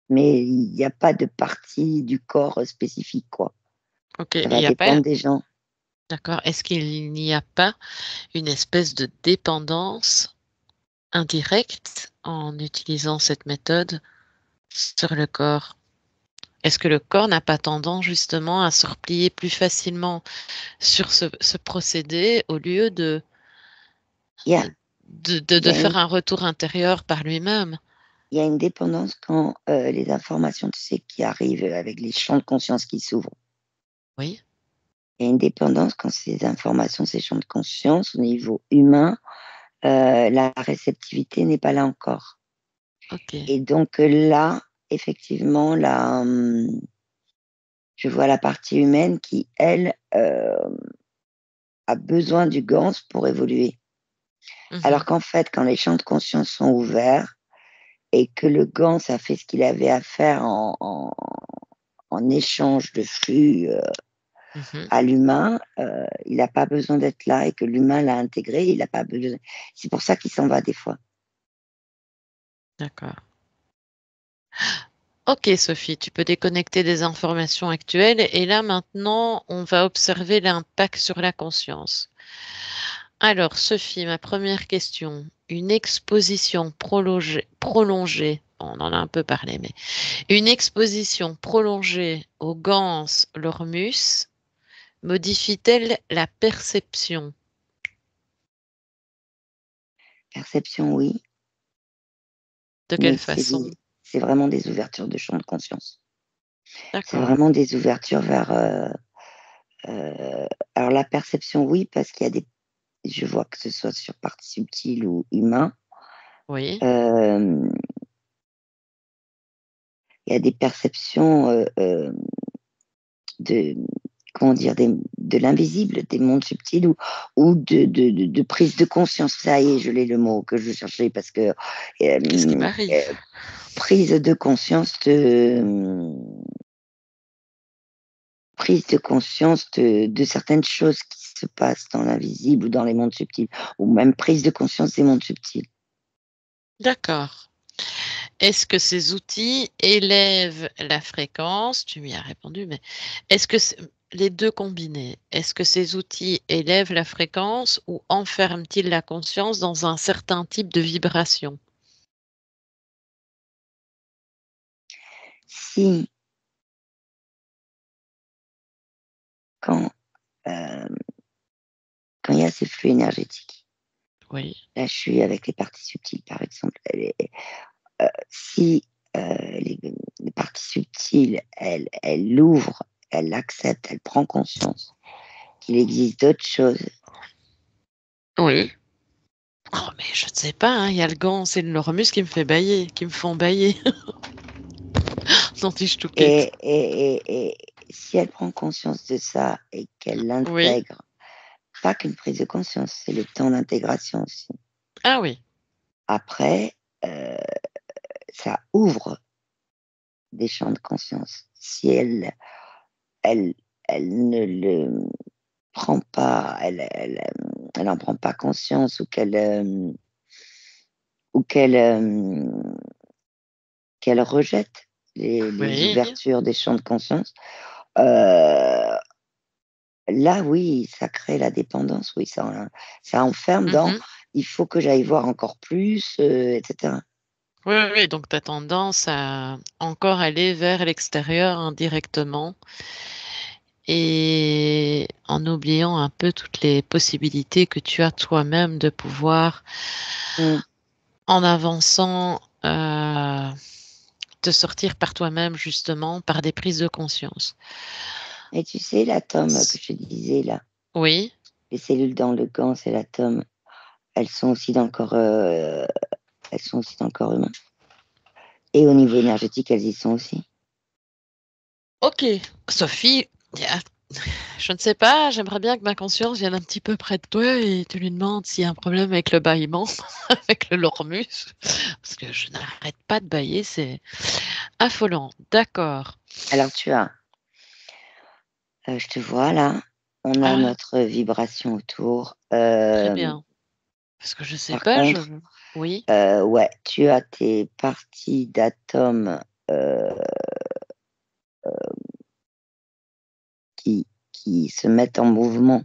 Speaker 2: Mais il n'y a pas de partie du corps spécifique, quoi.
Speaker 1: Ok.
Speaker 2: Ça
Speaker 1: Et il
Speaker 2: va
Speaker 1: n'y a pas.
Speaker 2: dépendre des gens.
Speaker 1: D'accord. Est-ce qu'il n'y a pas une espèce de dépendance indirecte en utilisant cette méthode sur le corps? Est-ce que le corps n'a pas tendance justement à se replier plus facilement sur ce procédé au lieu
Speaker 2: Il y a, il y
Speaker 1: de
Speaker 2: a une,
Speaker 1: faire un retour intérieur par lui-même?
Speaker 2: il y a une dépendance quand les informations, tu sais, qui arrivent avec les champs de conscience qui s'ouvrent.
Speaker 1: Oui.
Speaker 2: Il y a une dépendance quand ces informations, ces champs de conscience au niveau humain, la réceptivité n'est pas là encore.
Speaker 1: Ok.
Speaker 2: Et donc là, effectivement, là, je vois la partie humaine qui, elle, a besoin du GANS pour évoluer. Alors
Speaker 1: Mhm.
Speaker 2: qu'en fait, quand les champs de conscience sont ouverts et que le GANS a fait ce qu'il avait à faire en échange de flux
Speaker 1: Mhm.
Speaker 2: à l'humain, il n'a pas besoin d'être là et que l'humain l'a intégré, il n'a pas besoin. C'est pour ça qu'il s'en va des fois.
Speaker 1: D'accord. Ok, Sophie, tu peux déconnecter des informations actuelles et là maintenant, on va observer l'impact sur la conscience. Alors, Sophie, ma première question. Une exposition prolongée, on en a un peu parlé, mais une exposition prolongée aux gans lormus modifie-t-elle la perception?
Speaker 2: Perception, oui,
Speaker 1: De quelle
Speaker 2: mais
Speaker 1: façon?
Speaker 2: c'est vraiment des ouvertures de champ de conscience. C'est
Speaker 1: D'accord.
Speaker 2: vraiment des ouvertures vers. Alors la perception, oui, parce qu'il y a des. Je vois que ce soit sur partie subtile ou humain.
Speaker 1: Oui.
Speaker 2: euh, il y a des perceptions de, comment dire, de l'invisible, des mondes subtils ou de prise de conscience. Ça y est, je l'ai le mot que je cherchais parce que
Speaker 1: Qu'est-ce qui
Speaker 2: euh,
Speaker 1: m'arrive?
Speaker 2: euh, prise de conscience de certaines choses qui se passent dans l'invisible ou dans les mondes subtils, ou même prise de conscience des mondes subtils.
Speaker 1: D'accord. Est-ce que ces outils élèvent la fréquence? Tu m'y as répondu, mais est-ce que les deux combinés, est-ce que ces outils élèvent la fréquence ou enferment-ils la conscience dans un certain type de vibration?
Speaker 2: Si, quand, euh, quand il y a ce flux énergétique,
Speaker 1: Oui.
Speaker 2: là je suis avec les parties subtiles par exemple, si les parties subtiles, elles l'ouvrent, elles l'acceptent, elles prennent conscience qu'il existe d'autres choses.
Speaker 1: Oui. Oh, mais je ne sais pas, hein, il y a le gant, c'est le Lormus qui me fait bailler, qui me font bailler. Non, si je
Speaker 2: Et,
Speaker 1: touquette.
Speaker 2: et, et, et si elle prend conscience de ça et qu'elle
Speaker 1: Oui.
Speaker 2: l'intègre, pas qu'une prise de conscience, c'est le temps d'intégration aussi.
Speaker 1: Ah oui.
Speaker 2: Après, euh, ça ouvre des champs de conscience. Si elle, elle ne le prend pas, elle en prend pas conscience ou qu'elle rejette les
Speaker 1: Oui.
Speaker 2: ouvertures des champs de conscience, euh, là, oui, ça crée la dépendance, oui, ça enferme dans
Speaker 1: Mhm.
Speaker 2: il faut que j'aille voir encore plus, etc.
Speaker 1: Oui, oui, oui, donc tu as tendance à encore aller vers l'extérieur indirectement et en oubliant un peu toutes les possibilités que tu as toi-même de pouvoir
Speaker 2: Mm.
Speaker 1: en avançant, te sortir par toi-même, justement, par des prises de conscience.
Speaker 2: Et tu sais, l'atome que je te disais là,
Speaker 1: Oui,
Speaker 2: les cellules dans le gant, c'est l'atome, elles sont aussi dans le corps, elles sont aussi dans le corps humain. Et au niveau énergétique, elles y sont aussi.
Speaker 1: ok. Sophie, je ne sais pas, j'aimerais bien que ma conscience vienne un petit peu près de toi et tu lui demandes s'il y a un problème avec le bâillement, avec le lormus, parce que je n'arrête pas de bâiller, c'est affolant. D'accord.
Speaker 2: Alors tu as, je te vois là, on a
Speaker 1: Ah,
Speaker 2: notre vibration autour.
Speaker 1: très bien. Parce que je sais
Speaker 2: Par
Speaker 1: pas,
Speaker 2: contre,
Speaker 1: Oui,
Speaker 2: ouais, tu as tes parties d'atomes euh, qui se mettent en mouvement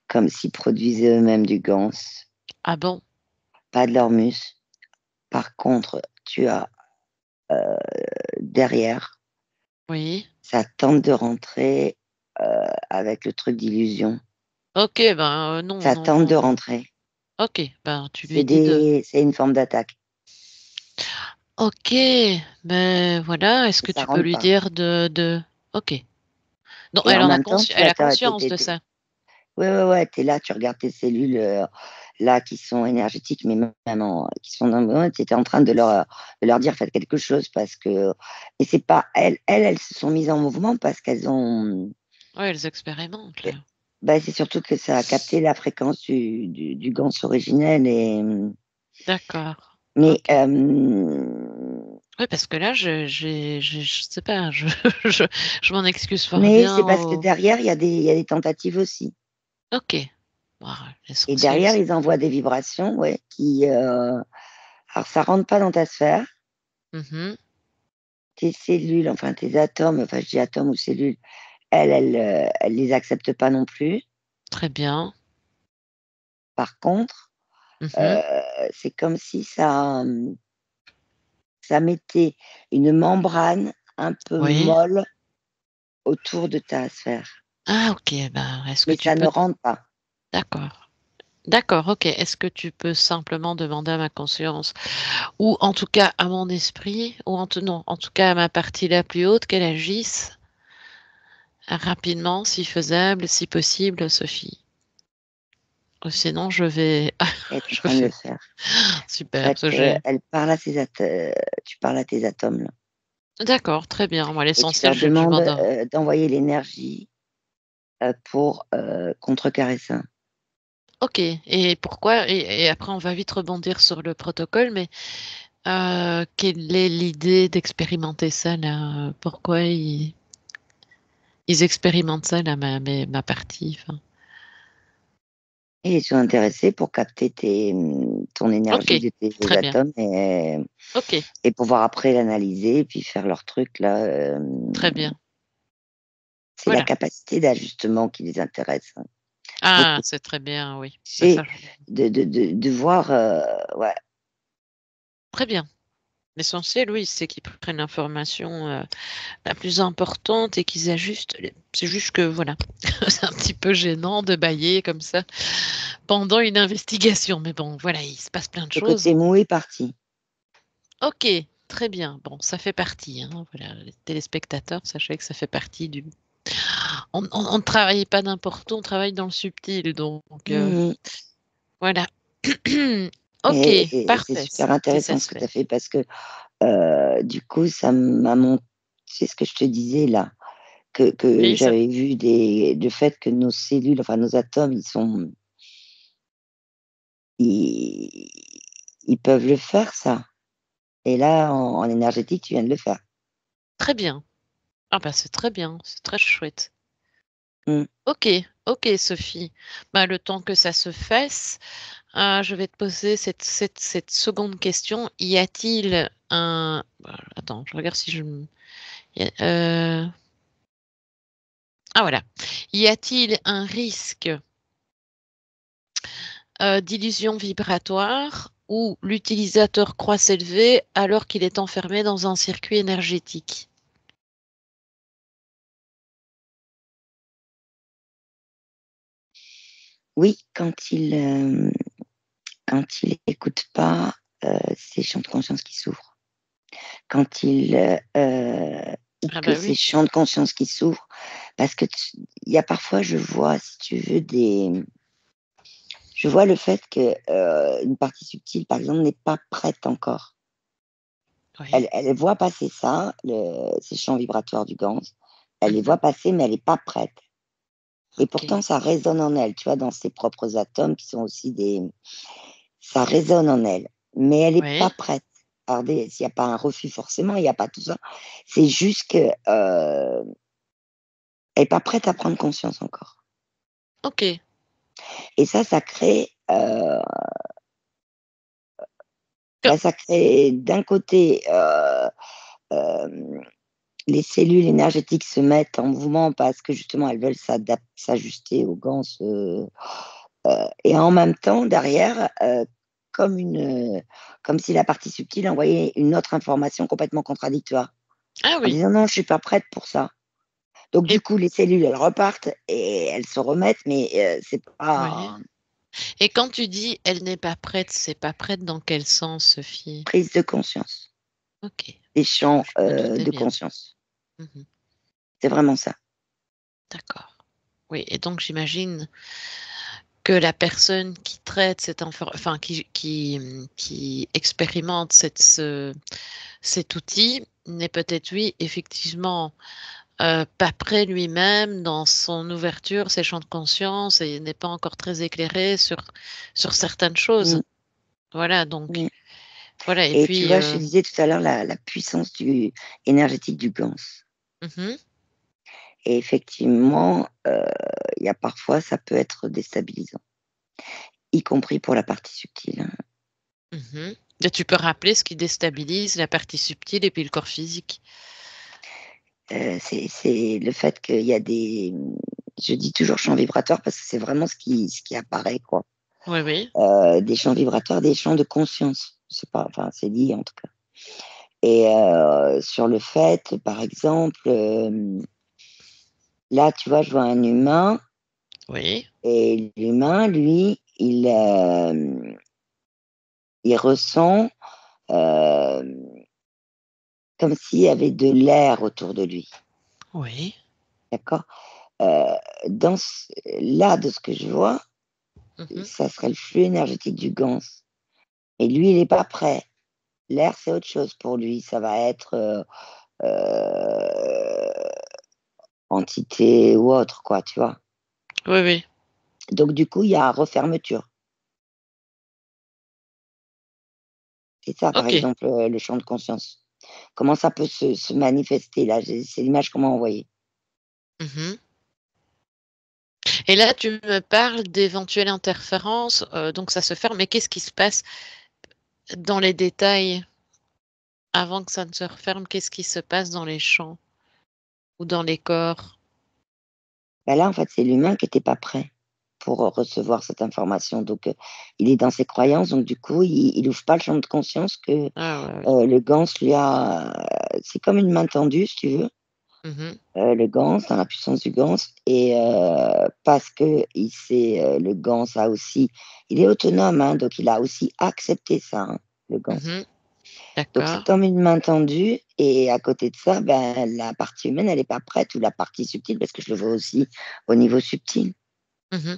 Speaker 2: comme s'ils produisaient eux-mêmes du gans,
Speaker 1: ah bon,
Speaker 2: pas de l'hormus. Par contre, tu as derrière,
Speaker 1: oui.
Speaker 2: ça tente de rentrer avec le truc d'illusion.
Speaker 1: Ok, ben non,
Speaker 2: Ça
Speaker 1: non,
Speaker 2: tente de
Speaker 1: non.
Speaker 2: rentrer.
Speaker 1: Ok, ben tu lui dis de...
Speaker 2: C'est une forme d'attaque.
Speaker 1: Ok, ben voilà, est-ce
Speaker 2: Et
Speaker 1: que
Speaker 2: ça
Speaker 1: tu peux
Speaker 2: rentre
Speaker 1: lui
Speaker 2: pas.
Speaker 1: dire de... Ok. Non,
Speaker 2: Et en même temps,
Speaker 1: elle a conscience de ça.
Speaker 2: ouais, ouais, ouais, tu es là, tu regardes tes cellules là qui sont énergétiques, mais même qui sont dans le moment, tu étais en train de leur dire faites quelque chose parce que. Et c'est pas elles se sont mises en mouvement parce qu'elles ont.
Speaker 1: Ouais, elles expérimentent, là.
Speaker 2: Bah, c'est surtout que ça a capté la fréquence du gans originel.
Speaker 1: D'accord.
Speaker 2: Mais
Speaker 1: Ok. Oui, parce que là, je sais pas, je, je m'en excuse fort
Speaker 2: mais
Speaker 1: bien
Speaker 2: c'est parce que
Speaker 1: au...
Speaker 2: derrière, il y a des tentatives aussi.
Speaker 1: Ok. Bon,
Speaker 2: Et
Speaker 1: l'essentiel,
Speaker 2: derrière, ils envoient des vibrations, ouais, alors, ça rentre pas dans ta sphère.
Speaker 1: Mhm.
Speaker 2: Tes cellules, enfin tes atomes, enfin je dis atomes ou cellules, elles les acceptent pas non plus.
Speaker 1: Très bien.
Speaker 2: Par contre,
Speaker 1: Mhm.
Speaker 2: c'est comme si ça mettait une membrane un peu
Speaker 1: Oui.
Speaker 2: molle autour de ta sphère,
Speaker 1: Ah, ok. Ben, est-ce que
Speaker 2: mais
Speaker 1: tu
Speaker 2: ça ne
Speaker 1: peux...
Speaker 2: rentre pas.
Speaker 1: D'accord. D'accord, ok. Est-ce que tu peux simplement demander à ma conscience, ou en tout cas à mon esprit, non, en tout cas à ma partie la plus haute, qu'elle agisse rapidement, si faisable, si possible, Sophie. Ou sinon, je vais...
Speaker 2: Elle est en
Speaker 1: je
Speaker 2: train de le
Speaker 1: fais...
Speaker 2: faire. En
Speaker 1: Super,
Speaker 2: fait,
Speaker 1: ce jet.
Speaker 2: elle parle à tu parles à tes atomes là,
Speaker 1: D'accord, très bien. Moi,
Speaker 2: et tu
Speaker 1: l'essentiel,
Speaker 2: leur
Speaker 1: je
Speaker 2: demandes
Speaker 1: m'en donne.
Speaker 2: d'envoyer l'énergie pour contrecarrer ça.
Speaker 1: Ok, et pourquoi? Et après, on va vite rebondir sur le protocole, mais quelle est l'idée d'expérimenter ça là? Pourquoi ils expérimentent ça là, ma partie? Enfin,
Speaker 2: Et ils sont intéressés pour capter ton
Speaker 1: ok,
Speaker 2: énergie de tes
Speaker 1: très bien.
Speaker 2: atomes
Speaker 1: Ok,
Speaker 2: et pouvoir après l'analyser et puis faire leur truc là.
Speaker 1: très bien.
Speaker 2: C'est la
Speaker 1: Voilà.
Speaker 2: capacité d'ajustement qui les intéresse, hein,
Speaker 1: Ah,
Speaker 2: beaucoup.
Speaker 1: c'est très bien, oui. Bah,
Speaker 2: C'est
Speaker 1: ça,
Speaker 2: de voir, ouais,
Speaker 1: très bien. L'essentiel, oui, c'est qu'ils prennent l'information la plus importante et qu'ils ajustent. C'est juste que, voilà, c'est un petit peu gênant de bailler comme ça pendant une investigation. Mais bon, voilà, il se passe plein de
Speaker 2: le
Speaker 1: choses.
Speaker 2: côté mou est parti.
Speaker 1: Ok, très bien. Bon, ça fait partie, hein. Voilà, les téléspectateurs, sachez que ça fait partie du... On ne travaille pas n'importe où, on travaille dans le subtil. Donc,
Speaker 2: Mmh.
Speaker 1: voilà. Ok,
Speaker 2: Et c'est
Speaker 1: parfait.
Speaker 2: super
Speaker 1: Et ça
Speaker 2: intéressant ce
Speaker 1: se
Speaker 2: que tu
Speaker 1: fait.
Speaker 2: as fait parce que, du coup, ça m'a montré, c'est ce que je te disais là, que
Speaker 1: Oui, ça...
Speaker 2: j'avais vu le fait que nos cellules, enfin nos atomes, ils ils peuvent le faire ça. Et là, en énergétique, tu viens de le faire.
Speaker 1: Très bien. Ah bah c'est très bien, c'est très chouette.
Speaker 2: Mmh.
Speaker 1: Ok, ok Sophie. Bah, le temps que ça se fasse, je vais te poser cette seconde question. Y a-t-il un... Attends, je regarde si je... y a- Ah voilà. Y a-t-il un risque d'illusion vibratoire où l'utilisateur croit s'élever alors qu'il est enfermé dans un circuit énergétique?
Speaker 2: Oui, quand il écoute pas, ces champs de conscience qui s'ouvrent. Quand
Speaker 1: Ah
Speaker 2: que
Speaker 1: bah
Speaker 2: ces
Speaker 1: oui.
Speaker 2: champs de conscience qui s'ouvrent, parce que il y a parfois, je vois, si tu veux, je vois le fait que une partie subtile, par exemple, n'est pas prête encore.
Speaker 1: Oui.
Speaker 2: Elle voit passer ça, ces champs vibratoires du Gans. Elle les voit
Speaker 1: Mmh.
Speaker 2: passer, mais elle n'est pas prête. Et pourtant,
Speaker 1: OK.
Speaker 2: ça résonne en elle, tu vois, dans ses propres atomes qui sont aussi ça résonne en elle, mais elle est pas
Speaker 1: Oui.
Speaker 2: prête. Alors s'il y a pas un refus forcément, il y a pas tout ça. C'est juste que, elle est pas prête à prendre conscience encore.
Speaker 1: OK.
Speaker 2: Et ça crée,
Speaker 1: Co
Speaker 2: ça crée d'un côté, hem, les cellules énergétiques se mettent en mouvement parce que justement elles veulent s'ajuster aux gans, et en même temps derrière, comme comme si la partie subtile envoyait une autre information complètement contradictoire,
Speaker 1: ah
Speaker 2: en
Speaker 1: oui.
Speaker 2: disant: «Non, je suis pas prête pour ça». Donc du
Speaker 1: Et
Speaker 2: coup, les cellules, elles repartent et elles se remettent, mais c'est
Speaker 1: oui.
Speaker 2: pas
Speaker 1: Et quand tu dis: «Elle n'est pas prête», c'est pas prête dans quel sens, Sophie?
Speaker 2: prise de conscience,
Speaker 1: OK.
Speaker 2: des
Speaker 1: Bon,
Speaker 2: champs,
Speaker 1: je me doutais
Speaker 2: de
Speaker 1: bien.
Speaker 2: conscience.
Speaker 1: Mmh.
Speaker 2: C'est vraiment ça.
Speaker 1: D'accord. Oui, et donc j'imagine que la personne qui traite cette enfin qui expérimente cet outil n'est peut-être, oui, effectivement, pas prêt lui-même dans son ouverture, ses champs de conscience, et n'est pas encore très éclairé sur certaines choses.
Speaker 2: Mmh,
Speaker 1: Voilà, donc
Speaker 2: mmh
Speaker 1: voilà, et
Speaker 2: et tu
Speaker 1: puis,
Speaker 2: vois, je te disais tout à l'heure la puissance énergétique du Gans
Speaker 1: mmh
Speaker 2: et effectivement, il y a parfois ça peut être déstabilisant, y compris pour la partie subtile, hein.
Speaker 1: mh. Et tu peux rappeler ce qui déstabilise la partie subtile et puis le corps physique?
Speaker 2: C'est le fait qu'il y a je dis toujours champs vibratoires parce que c'est vraiment ce qui apparaît, quoi.
Speaker 1: Oui, oui.
Speaker 2: Des champs vibratoires, des champs de conscience. C'est pas enfin, c'est lié en tout cas et sur le fait, par exemple, là, tu vois, je vois un humain
Speaker 1: Oui,
Speaker 2: et l'humain, lui, il ressent, hem, comme s'il y avait de l'air autour de lui,
Speaker 1: oui.
Speaker 2: d'accord? Heu, dans ce là, de ce que je vois,
Speaker 1: Mmh.
Speaker 2: ça serait le flux énergétique du Gans et lui, il est pas prêt. L'air, c'est autre chose pour lui. Ça va être, entité ou autre quoi, tu vois?
Speaker 1: Oui, oui.
Speaker 2: Donc du coup, il y a refermeture. C'est ça, par
Speaker 1: OK.
Speaker 2: exemple, le champ de conscience. Comment ça peut se manifester là? C'est l'image qu'on m'a envoyée.
Speaker 1: Mmh. Et là, tu me parles d'éventuelles interférences, donc ça se ferme, mais qu'est-ce qui se passe dans les détails avant que ça ne se referme? Qu'est-ce qui se passe dans les champs ou dans les corps?
Speaker 2: Bah, là, en fait, c'est l'humain qui était pas prêt pour, recevoir cette information. Donc, il est dans ses croyances, donc du coup, il ouvre pas le champ de conscience que,
Speaker 1: Ah ouais, ouais.
Speaker 2: le Gans lui a c'est comme une main tendue, si tu veux,
Speaker 1: Mmh.
Speaker 2: le Gans, dans la puissance du Gans et parce qu'il sait, le Gans a aussi il est autonome, hein, donc il a aussi accepté ça, hein, le Gans.
Speaker 1: Mmh.
Speaker 2: Donc c'est
Speaker 1: D'accord.
Speaker 2: comme une main tendue et à côté de ça, ben, la partie humaine, elle est pas prête ou la partie subtile, parce que je le vois aussi au niveau subtil.
Speaker 1: Mmh.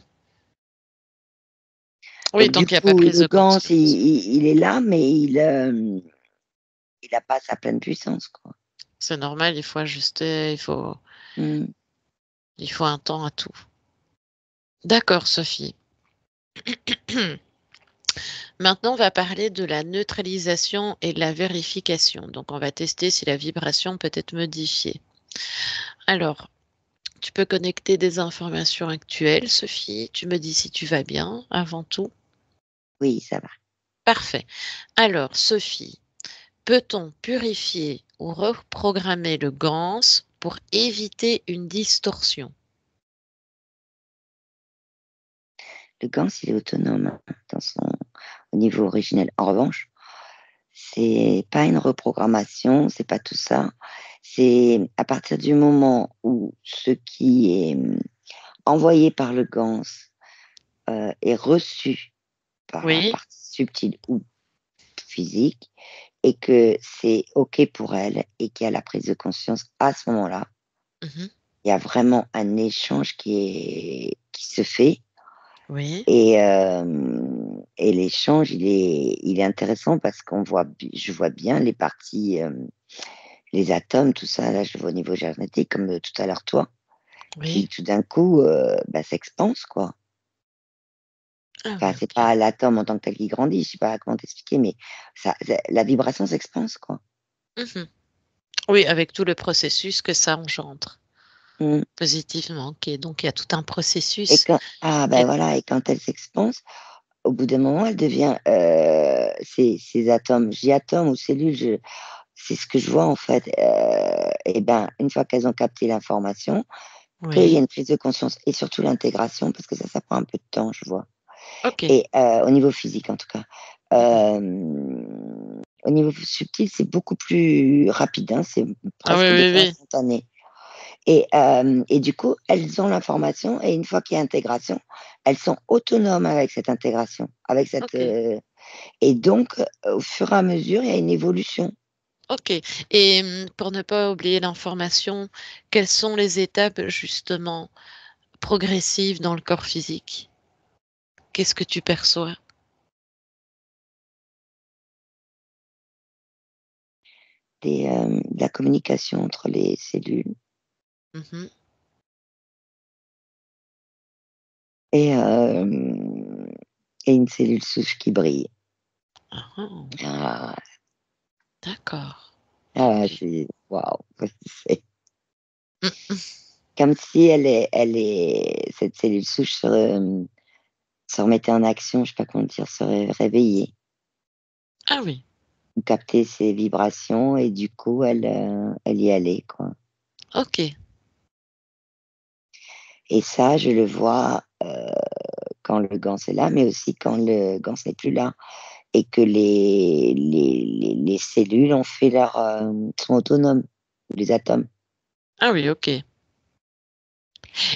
Speaker 1: Oui,
Speaker 2: Donc du
Speaker 1: donc il y a pas
Speaker 2: coup,
Speaker 1: prise
Speaker 2: le
Speaker 1: de
Speaker 2: Gans,
Speaker 1: conscience.
Speaker 2: il est là, mais il a pas sa pleine puissance, quoi.
Speaker 1: C'est normal, il faut ajuster,
Speaker 2: Mmh.
Speaker 1: il faut un temps à tout. D'accord, Sophie. Maintenant, on va parler de la neutralisation et de la vérification. Donc, on va tester si la vibration peut être modifiée. Alors, tu peux connecter des informations actuelles, Sophie. Tu me dis si tu vas bien, avant tout.
Speaker 2: Oui, ça va.
Speaker 1: Parfait. Alors, Sophie, peut-on purifier ou reprogrammer le GANS pour éviter une distorsion?
Speaker 2: Le Gans, il est autonome, hein, dans son au niveau originel. En revanche, c'est pas une reprogrammation, c'est pas tout ça. C'est à partir du moment où ce qui est, envoyé par le Gans, est reçu par la
Speaker 1: Oui.
Speaker 2: partie subtile ou physique et que c'est OK pour elle et qu'il y a la prise de conscience à ce moment-là.
Speaker 1: Mmh.
Speaker 2: Il y a vraiment un échange qui se fait
Speaker 1: Oui,
Speaker 2: et l'échange, il est intéressant parce je vois bien les parties, les atomes, tout ça, là, je le vois au niveau génétique comme, tout à l'heure toi,
Speaker 1: oui.
Speaker 2: qui tout d'un coup, s'expansent, quoi.
Speaker 1: Ah
Speaker 2: Enfin,
Speaker 1: oui,
Speaker 2: c'est
Speaker 1: OK.
Speaker 2: pas l'atome en tant que tel qui grandit, je sais pas comment t'expliquer, mais la vibration s'expanse, quoi.
Speaker 1: Mmh. Oui, avec tout le processus que ça engendre,
Speaker 2: Mmh.
Speaker 1: positivement. OK, donc il y a tout un
Speaker 2: Et
Speaker 1: processus
Speaker 2: quand ah
Speaker 1: et
Speaker 2: ben voilà, et quand elle s'expanse, au bout d'un moment, elle devient, ces atomes, je dis atomes ou cellules, c'est ce que je vois en fait, et ben, une fois qu'elles ont capté l'information, qu'il y a
Speaker 1: oui,
Speaker 2: une prise de conscience et surtout l'intégration parce que ça prend un peu de temps, je vois,
Speaker 1: OK.
Speaker 2: et au niveau physique en tout cas.
Speaker 1: Mmh.
Speaker 2: Au niveau subtil, c'est beaucoup plus rapide, hein, c'est
Speaker 1: Ah oui,
Speaker 2: presque des
Speaker 1: oui,
Speaker 2: fois
Speaker 1: oui.
Speaker 2: instantané. Et du coup, elles ont l'information et une fois qu'il y a intégration, elles sont autonomes avec cette intégration, avec cette,
Speaker 1: OK,
Speaker 2: et donc au fur et à mesure, il y a une évolution.
Speaker 1: OK et pour ne pas oublier l'information, quelles sont les étapes justement progressives dans le corps physique? Qu'est-ce que tu perçois?
Speaker 2: De la communication entre les cellules
Speaker 1: Mmh.
Speaker 2: et hem et une cellule souche qui brille.
Speaker 1: Ah ah,
Speaker 2: Ah,
Speaker 1: d'accord.
Speaker 2: ah,
Speaker 1: OK.
Speaker 2: c'est waouh! C'est
Speaker 1: Mmh.
Speaker 2: comme si cette cellule souche se remettait en action, je sais pas comment dire, se réveillait
Speaker 1: Ah oui,
Speaker 2: ou capter ses vibrations et du coup elle y allait, quoi,
Speaker 1: OK.
Speaker 2: et ça, je le vois, quand le Gans est là, mais aussi quand le Gans n'est plus là et que les cellules ont fait sont autonomes, les atomes.
Speaker 1: Ah oui, OK
Speaker 2: Mais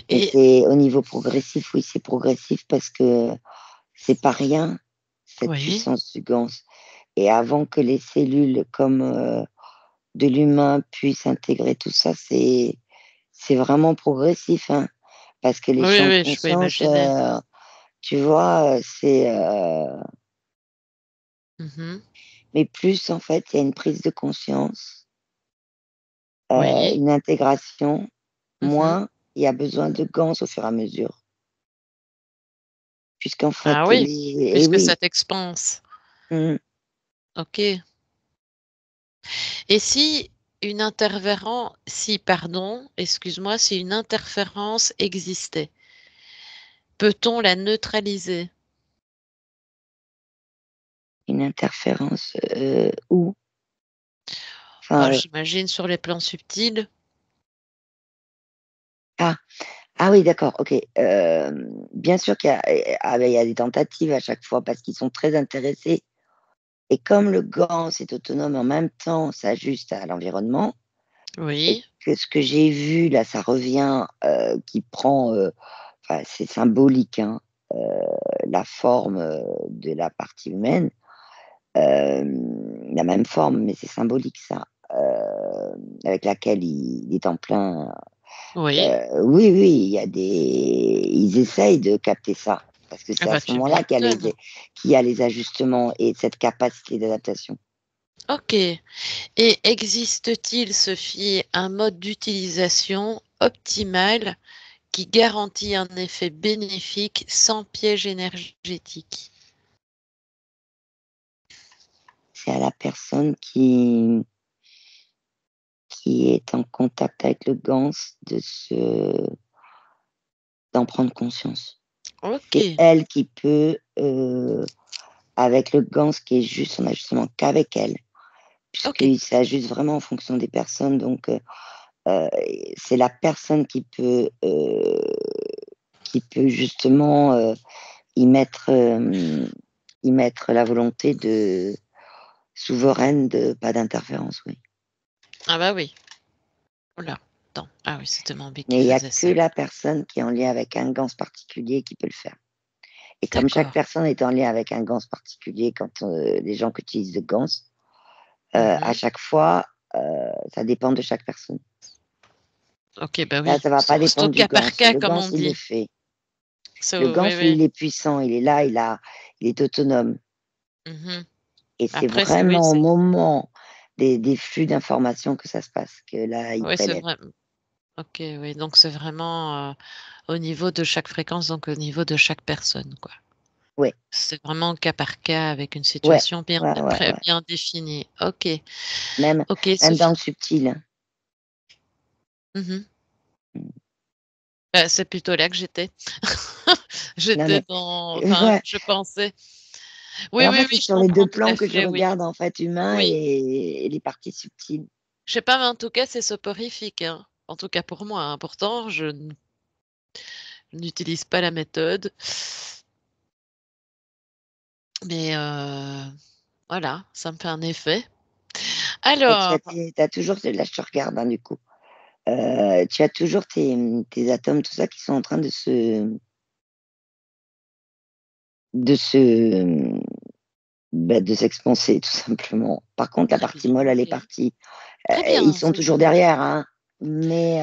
Speaker 1: et
Speaker 2: c'est au niveau progressif, oui, c'est progressif parce que c'est pas rien, cette
Speaker 1: oui,
Speaker 2: puissance du Gans, et avant que les cellules comme, de l'humain puissent intégrer tout ça, c'est vraiment progressif, hein, parce que les
Speaker 1: oui,
Speaker 2: champs de
Speaker 1: oui, je peux
Speaker 2: conscience,
Speaker 1: imaginer.
Speaker 2: tu vois,
Speaker 1: Mmh.
Speaker 2: mais plus en fait, il y a une prise de conscience,
Speaker 1: Oui.
Speaker 2: une intégration,
Speaker 1: Mmh.
Speaker 2: moins il y a besoin de gants au fur et à mesure. Puisqu'en fait
Speaker 1: Ah oui,
Speaker 2: les et
Speaker 1: puisque
Speaker 2: oui,
Speaker 1: ça t'expanse.
Speaker 2: mmh,
Speaker 1: OK et si pardon, excuse-moi, si une interférence existait, peut-on la neutraliser?
Speaker 2: une interférence, où?
Speaker 1: Bah,
Speaker 2: Enfin,
Speaker 1: j'imagine sur les plans subtils?
Speaker 2: ah, ah oui d'accord, OK, bien sûr qu'il y a il y a des tentatives à chaque fois parce qu'ils sont très intéressés, et comme le gant c'est autonome, en même temps s'ajuste à l'environnement, et
Speaker 1: Oui,
Speaker 2: que ce que j'ai vu là, ça revient, qui prend, enfin c'est symbolique, hein, heu, la forme, de la partie humaine, la même forme, mais c'est symbolique ça, avec laquelle il est en plein,
Speaker 1: oui.
Speaker 2: oui, oui, il y a des ils essayent de capter ça, parce que
Speaker 1: Ah
Speaker 2: c'est à
Speaker 1: bah,
Speaker 2: ce
Speaker 1: tu
Speaker 2: moment-là
Speaker 1: m'étonnes.
Speaker 2: qu'il y a les ajustements et cette capacité d'adaptation.
Speaker 1: OK et existe-t-il, Sophie, un mode d'utilisation optimal qui garantit un effet bénéfique sans piège énergétique?
Speaker 2: C'est à la personne qui est en contact avec le gans d'en prendre conscience. C'est
Speaker 1: OK,
Speaker 2: elle qui peut, avec le gans qui est juste en ajustement qu'avec elle,
Speaker 1: OK.
Speaker 2: puisqu'il s'ajuste vraiment en fonction des personnes, donc heu, c'est la personne qui peut justement, y mettre la volonté de souveraine de pas d'interférence, oui.
Speaker 1: Ah bah oui. Oh là, attends. Ah oui, c'était mon bic qui
Speaker 2: Mais il y a
Speaker 1: faisait
Speaker 2: que
Speaker 1: ça.
Speaker 2: la personne qui est en lien avec un gans particulier qui peut le faire. Et comme chaque
Speaker 1: D'accord.
Speaker 2: personne est en lien avec un GANS particulier, quand les gens qui utilisent le GANS, à
Speaker 1: Mhm.
Speaker 2: chaque fois, ça dépend de chaque personne.
Speaker 1: Ok, bah
Speaker 2: Là,
Speaker 1: oui.
Speaker 2: ça va pas
Speaker 1: C'est au
Speaker 2: dépendre du
Speaker 1: cas
Speaker 2: GANS.
Speaker 1: par cas,
Speaker 2: Le
Speaker 1: comme
Speaker 2: GANS,
Speaker 1: on
Speaker 2: il le
Speaker 1: dit.
Speaker 2: fait. Le
Speaker 1: So,
Speaker 2: GANS,
Speaker 1: oui,
Speaker 2: lui,
Speaker 1: oui.
Speaker 2: il est puissant, il est là, il est autonome.
Speaker 1: Mhm.
Speaker 2: Et c'est
Speaker 1: Après, c'est oui,
Speaker 2: vraiment au moment des flux d'informations que ça se passe, que là, il
Speaker 1: oui, c'est
Speaker 2: prélève.
Speaker 1: vrai. Ok, oui. Donc c'est vraiment au niveau de chaque fréquence, donc au niveau de chaque personne, quoi.
Speaker 2: Ouais,
Speaker 1: C'est vraiment au cas par cas avec une
Speaker 2: ouais,
Speaker 1: situation bien,
Speaker 2: ouais.
Speaker 1: bien définie. Ok,
Speaker 2: Même,
Speaker 1: ok,
Speaker 2: même dans
Speaker 1: Sophie.
Speaker 2: le subtil, hein.
Speaker 1: Mhm. Bah, c'est plutôt là que j'étais.
Speaker 2: Non,
Speaker 1: J'étais
Speaker 2: mais,
Speaker 1: dans, enfin,
Speaker 2: ouais.
Speaker 1: je pensais.
Speaker 2: Et
Speaker 1: Oui,
Speaker 2: en
Speaker 1: oui,
Speaker 2: fait,
Speaker 1: oui,
Speaker 2: c'est
Speaker 1: je
Speaker 2: sur les deux
Speaker 1: comprends tout
Speaker 2: plans
Speaker 1: à
Speaker 2: que je
Speaker 1: fait, oui.
Speaker 2: regarde, en fait, humain
Speaker 1: Oui.
Speaker 2: et les parties subtiles.
Speaker 1: Je sais pas, mais en tout cas, c'est soporifique, hein. En tout cas pour moi, hein. Pourtant, n'utilise pas la méthode. Mais voilà, ça me fait un effet.
Speaker 2: Et tu
Speaker 1: Alors,
Speaker 2: as, t'as toujours, là, je te regarde, hein, du coup. Tu as toujours tes atomes, tout ça, qui sont en train de se, de s'expanser, tout simplement. Par contre, la
Speaker 1: très
Speaker 2: partie
Speaker 1: bien,
Speaker 2: molle, elle est
Speaker 1: ok.
Speaker 2: partie.
Speaker 1: Très
Speaker 2: Ils
Speaker 1: bien,
Speaker 2: sont toujours
Speaker 1: Sophie.
Speaker 2: derrière, hein, mais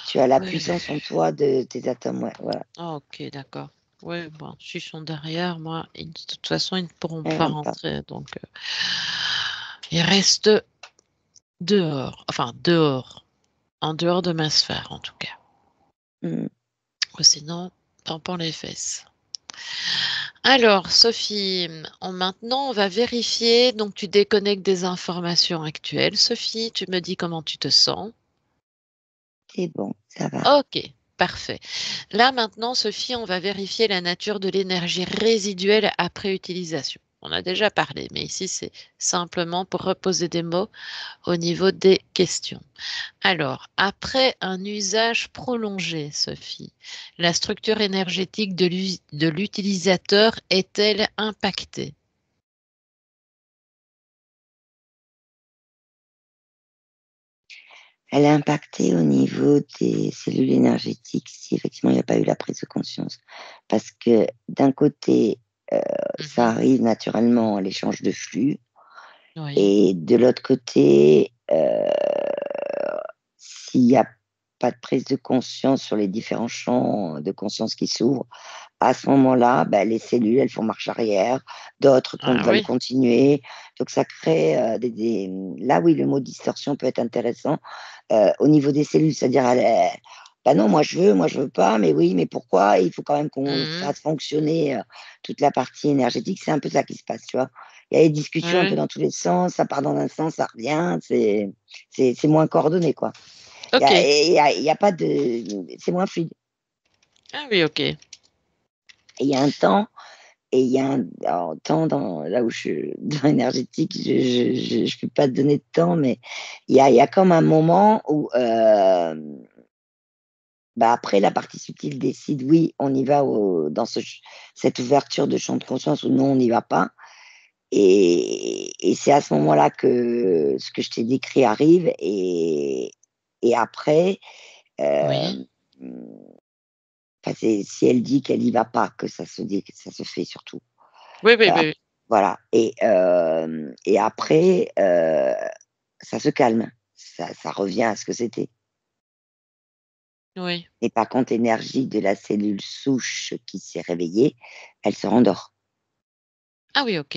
Speaker 2: tu as la
Speaker 1: Oui.
Speaker 2: puissance en toi de tes atomes, ouais, voilà.
Speaker 1: Ah, ok, d'accord. Oui, bon, s'ils sont derrière, moi, de toute façon, ils ne pourront
Speaker 2: Ils
Speaker 1: pas
Speaker 2: rentrent pas.
Speaker 1: rentrer. Donc, ils restent dehors. Enfin, dehors. En dehors de ma sphère, en tout cas.
Speaker 2: Mm.
Speaker 1: Ou sinon, tampon les fesses. Alors, Sophie, maintenant, on va vérifier. Donc, tu déconnectes des informations actuelles. Sophie, tu me dis comment tu te sens.
Speaker 2: C'est bon, ça va.
Speaker 1: Ok, parfait. Là, maintenant, Sophie, on va vérifier la nature de l'énergie résiduelle après utilisation. On a déjà parlé, mais ici, c'est simplement pour reposer des mots au niveau des questions. Alors, après un usage prolongé, Sophie, la structure énergétique de l'utilisateur est-elle impactée?
Speaker 2: Elle est impactée au niveau des cellules énergétiques si effectivement il n'y a pas eu la prise de conscience. Parce que d'un côté, ça
Speaker 1: Mhm.
Speaker 2: arrive naturellement l'échange de flux
Speaker 1: Oui.
Speaker 2: et de l'autre côté, s'il n'y a pas de prise de conscience sur les différents champs de conscience qui s'ouvrent, à ce moment-là, bah, les cellules, elles font marche arrière, d'autres
Speaker 1: Ah
Speaker 2: veulent
Speaker 1: oui.
Speaker 2: continuer. Donc ça crée là oui, le mot distorsion peut être intéressant au niveau des cellules, c'est-à-dire bah non, moi je veux pas, mais oui, mais pourquoi? Il faut quand même qu'on
Speaker 1: Mhm.
Speaker 2: fasse fonctionner toute la partie énergétique. C'est un peu ça qui se passe, tu vois. Il y a des discussions un peu
Speaker 1: Oui.
Speaker 2: dans tous les sens, ça part dans un sens, ça revient, c'est moins coordonné, quoi.
Speaker 1: Ok.
Speaker 2: Il y a pas de, c'est moins fluide.
Speaker 1: Ah oui, ok.
Speaker 2: Et il y a un temps et il y a un temps là où je dans l'énergétique, je peux pas te donner de temps, mais il y a comme un moment où, bah, après la partie subtile décide: «Oui, on y va dans cette ouverture de champ de conscience» ou «Non, on n'y va pas» et c'est à ce moment-là que ce que je t'ai décrit arrive et après,
Speaker 1: Oui.
Speaker 2: hem, enfin, c'est si elle dit qu'elle y va pas que que ça se fait surtout.
Speaker 1: Oui, oui,
Speaker 2: Ap
Speaker 1: oui.
Speaker 2: Voilà et après, ça se calme. Ça revient à ce que c'était.
Speaker 1: Oui.
Speaker 2: Et par contre, l'énergie de la cellule souche qui s'est réveillée, elle se rendort.
Speaker 1: Ah oui, ok.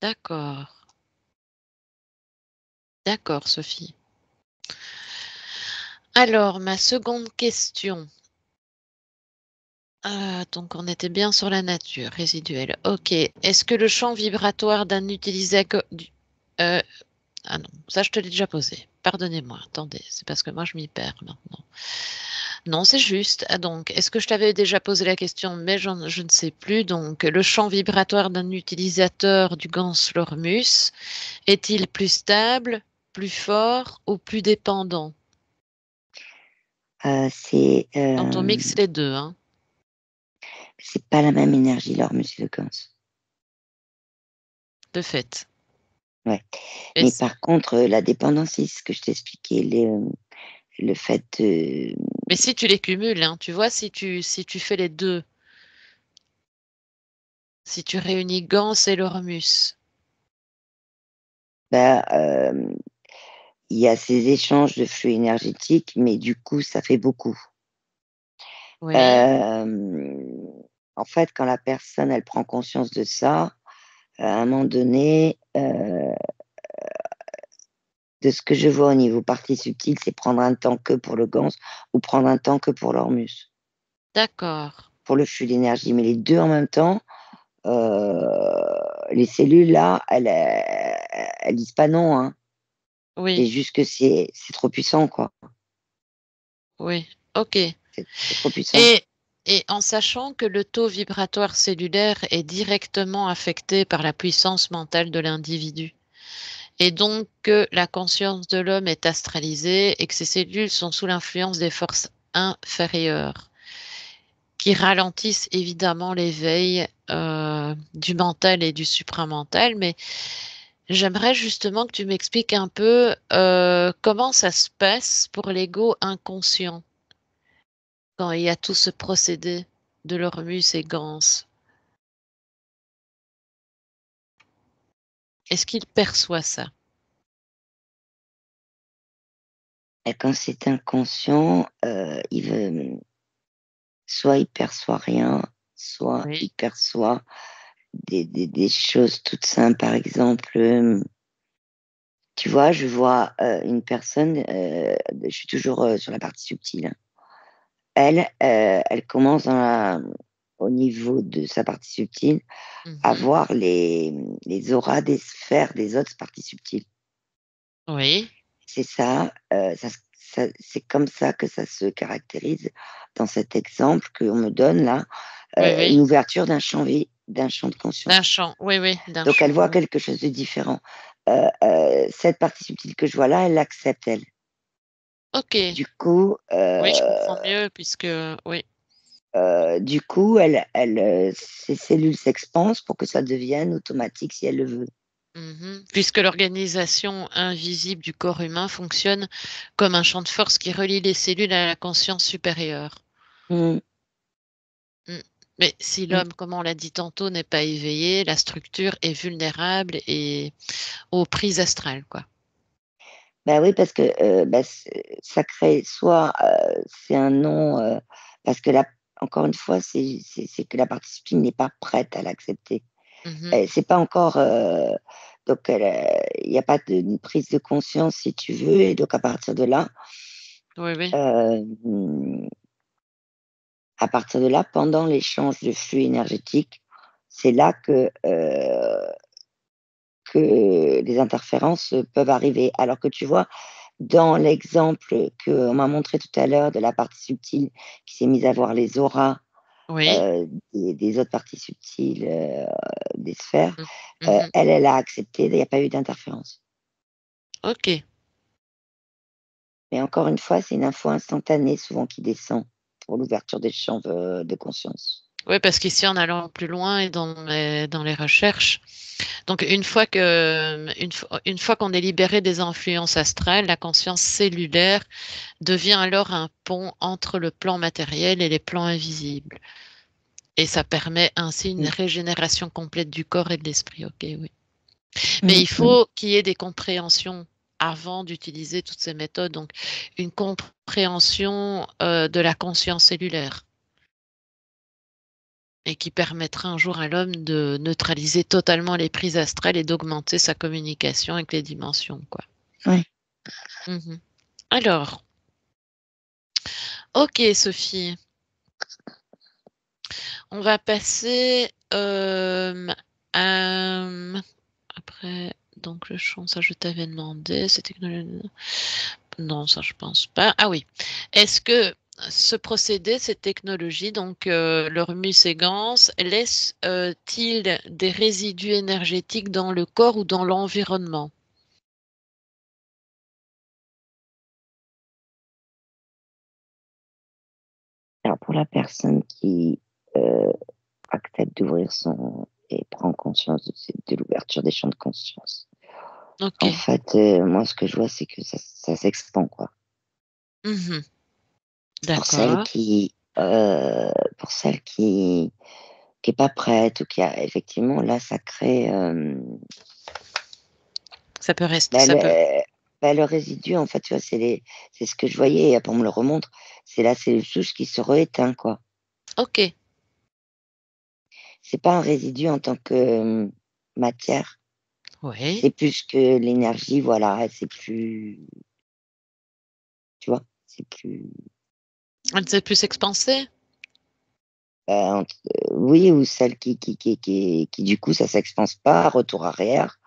Speaker 1: D'accord. D'accord, Sophie. Alors, ma seconde question. Donc, on était bien sur la nature résiduelle. Ok. Est-ce que le champ vibratoire d'un utilisateur... ah non, ça je te l'ai déjà posé. Pardonnez-moi, attendez, c'est parce que moi je m'y perds maintenant. Non, c'est juste. Ah, donc, est-ce que je t'avais déjà posé la question, mais je ne sais plus. Donc, le champ vibratoire d'un utilisateur du Gans Lormus est-il plus stable, plus fort ou plus dépendant?
Speaker 2: C'est,
Speaker 1: Quand on mixe les deux, hein,
Speaker 2: c'est pas la même énergie, l'Ormus et le Gans.
Speaker 1: de fait.
Speaker 2: Ouais.
Speaker 1: Et
Speaker 2: Mais par contre, la dépendance, c'est ce que je t'expliquais, le fait
Speaker 1: Mais si tu les cumules, hein, tu vois, si tu fais les deux, si tu réunis Gans et l'Ormus.
Speaker 2: Ben, il y a ces échanges de flux énergétiques, mais du coup, ça fait beaucoup.
Speaker 1: Oui,
Speaker 2: En fait, quand la personne, elle prend conscience de ça, à un moment donné, de ce que je vois au niveau partie subtile, c'est prendre un temps que pour le Gans ou prendre un temps que pour l'Ormus,
Speaker 1: d'accord.
Speaker 2: pour le flux d'énergie. Mais les deux en même temps, les cellules là, elles disent pas non, hein. C'est
Speaker 1: Oui,
Speaker 2: juste que c'est trop puissant, quoi.
Speaker 1: oui, ok.
Speaker 2: C'est trop puissant.
Speaker 1: Et, et en sachant que le taux vibratoire cellulaire est directement affecté par la puissance mentale de l'individu, et donc que la conscience de l'homme est astralisée et que ses cellules sont sous l'influence des forces inférieures, qui ralentissent évidemment l'éveil du mental et du supramental, mais j'aimerais justement que tu m'expliques un peu comment ça se passe pour l'ego inconscient quand il y a tout ce procédé de l'Ormus et Gans. Est-ce qu'il perçoit ça?
Speaker 2: Et quand c'est inconscient, soit il perçoit rien, soit
Speaker 1: Oui.
Speaker 2: il perçoit des choses toutes simples. Par exemple, tu vois, je vois une personne, je suis toujours sur la partie subtile, hein. Elle commence au niveau de sa partie subtile à
Speaker 1: Mhm.
Speaker 2: voir les auras des sphères des autres parties subtiles.
Speaker 1: Oui.
Speaker 2: C'est ça, c'est comme ça que ça se caractérise dans cet exemple qu'on me donne là,
Speaker 1: Oui,
Speaker 2: une
Speaker 1: oui.
Speaker 2: ouverture d'un champ de
Speaker 1: D'un
Speaker 2: conscience.
Speaker 1: champ. Oui, oui, d'un
Speaker 2: Donc elle
Speaker 1: champ.
Speaker 2: voit
Speaker 1: Oui.
Speaker 2: quelque chose de différent. Cette partie subtile que je vois là, elle l'accepte elle.
Speaker 1: Ok.
Speaker 2: Du coup,
Speaker 1: Oui, je comprends mieux puisque oui.
Speaker 2: ses cellules s'expansent pour que ça devienne automatique si elle le veut.
Speaker 1: Mhm. Puisque l'organisation invisible du corps humain fonctionne comme un champ de force qui relie les cellules à la conscience supérieure.
Speaker 2: Mmh,
Speaker 1: Mm. Mais si
Speaker 2: mmh.
Speaker 1: l'homme, comme on l'a dit tantôt, n'est pas éveillé, la structure est vulnérable et aux prises astrales, quoi.
Speaker 2: Bah oui, parce que, ça crée soit, c'est un non, parce que là, encore une fois, c'est que la partie subtile n'est pas prête à l'accepter.
Speaker 1: Mhm.
Speaker 2: C'est pas encore, donc il y a pas de une prise de conscience si tu veux et donc
Speaker 1: Oui, oui.
Speaker 2: hem, à partir de là, pendant l'échange de flux énergétiques, c'est là que les interférences peuvent arriver. Alors que tu vois, dans l'exemple qu'on m'a montré tout à l'heure de la partie subtile qui s'est mise à voir les auras,
Speaker 1: Oui.
Speaker 2: des autres parties subtiles, des sphères,
Speaker 1: Mm. Mhm.
Speaker 2: elle a accepté, il n'y a pas eu d'interférence.
Speaker 1: Ok.
Speaker 2: Mais encore une fois, c'est une info instantanée souvent qui descend pour l'ouverture des champs de conscience.
Speaker 1: Oui, parce qu'ici, en allant plus loin et dans les recherches, donc une fois qu'on est libéré des influences astrales, la conscience cellulaire devient alors un pont entre le plan matériel et les plans invisibles. Et ça permet ainsi une
Speaker 2: Mmh.
Speaker 1: régénération complète du corps et de l'esprit. Ok, oui. Mais
Speaker 2: Mmh
Speaker 1: il
Speaker 2: mh.
Speaker 1: faut qu'il y ait des compréhensions avant d'utiliser toutes ces méthodes. Donc, une compréhension de la conscience cellulaire et qui permettra un jour à l'homme de neutraliser totalement les prises astrales et d'augmenter sa communication avec les dimensions, quoi.
Speaker 2: Ouais.
Speaker 1: Mhm. Alors, ok, Sophie, on va passer à, après. Donc le chant, ça je t'avais demandé, c'est technologie. Non, ça je pense pas. Ah oui. Est-ce que ce procédé, cette technologie, donc leur muségance, laisse-t-il des résidus énergétiques dans le corps ou dans l'environnement?
Speaker 2: Alors pour la personne qui, accepte d'ouvrir son et prend conscience de l'ouverture des champs de conscience.
Speaker 1: Ok.
Speaker 2: En fait, moi ce que je vois, c'est que ça s'expand, quoi.
Speaker 1: Mhm.
Speaker 2: pour celle
Speaker 1: D'accord.
Speaker 2: qui, pour celle qui est pas prête ou qui a effectivement là ça crée,
Speaker 1: Ça peut rester,
Speaker 2: bah,
Speaker 1: ça peut.
Speaker 2: le résidu en fait, tu vois? C'est ce que je voyais et après on me le remontre, c'est la cellule souche qui se rééteint, quoi.
Speaker 1: OK.
Speaker 2: C'est pas un résidu en tant que, matière,
Speaker 1: Oui.
Speaker 2: c'est plus que l'énergie, voilà, c'est plus tu vois? C'est plus,
Speaker 1: Elle s'est plus expansée?
Speaker 2: ent oui ou celle qui du coup ça s'expanse pas, retour arrière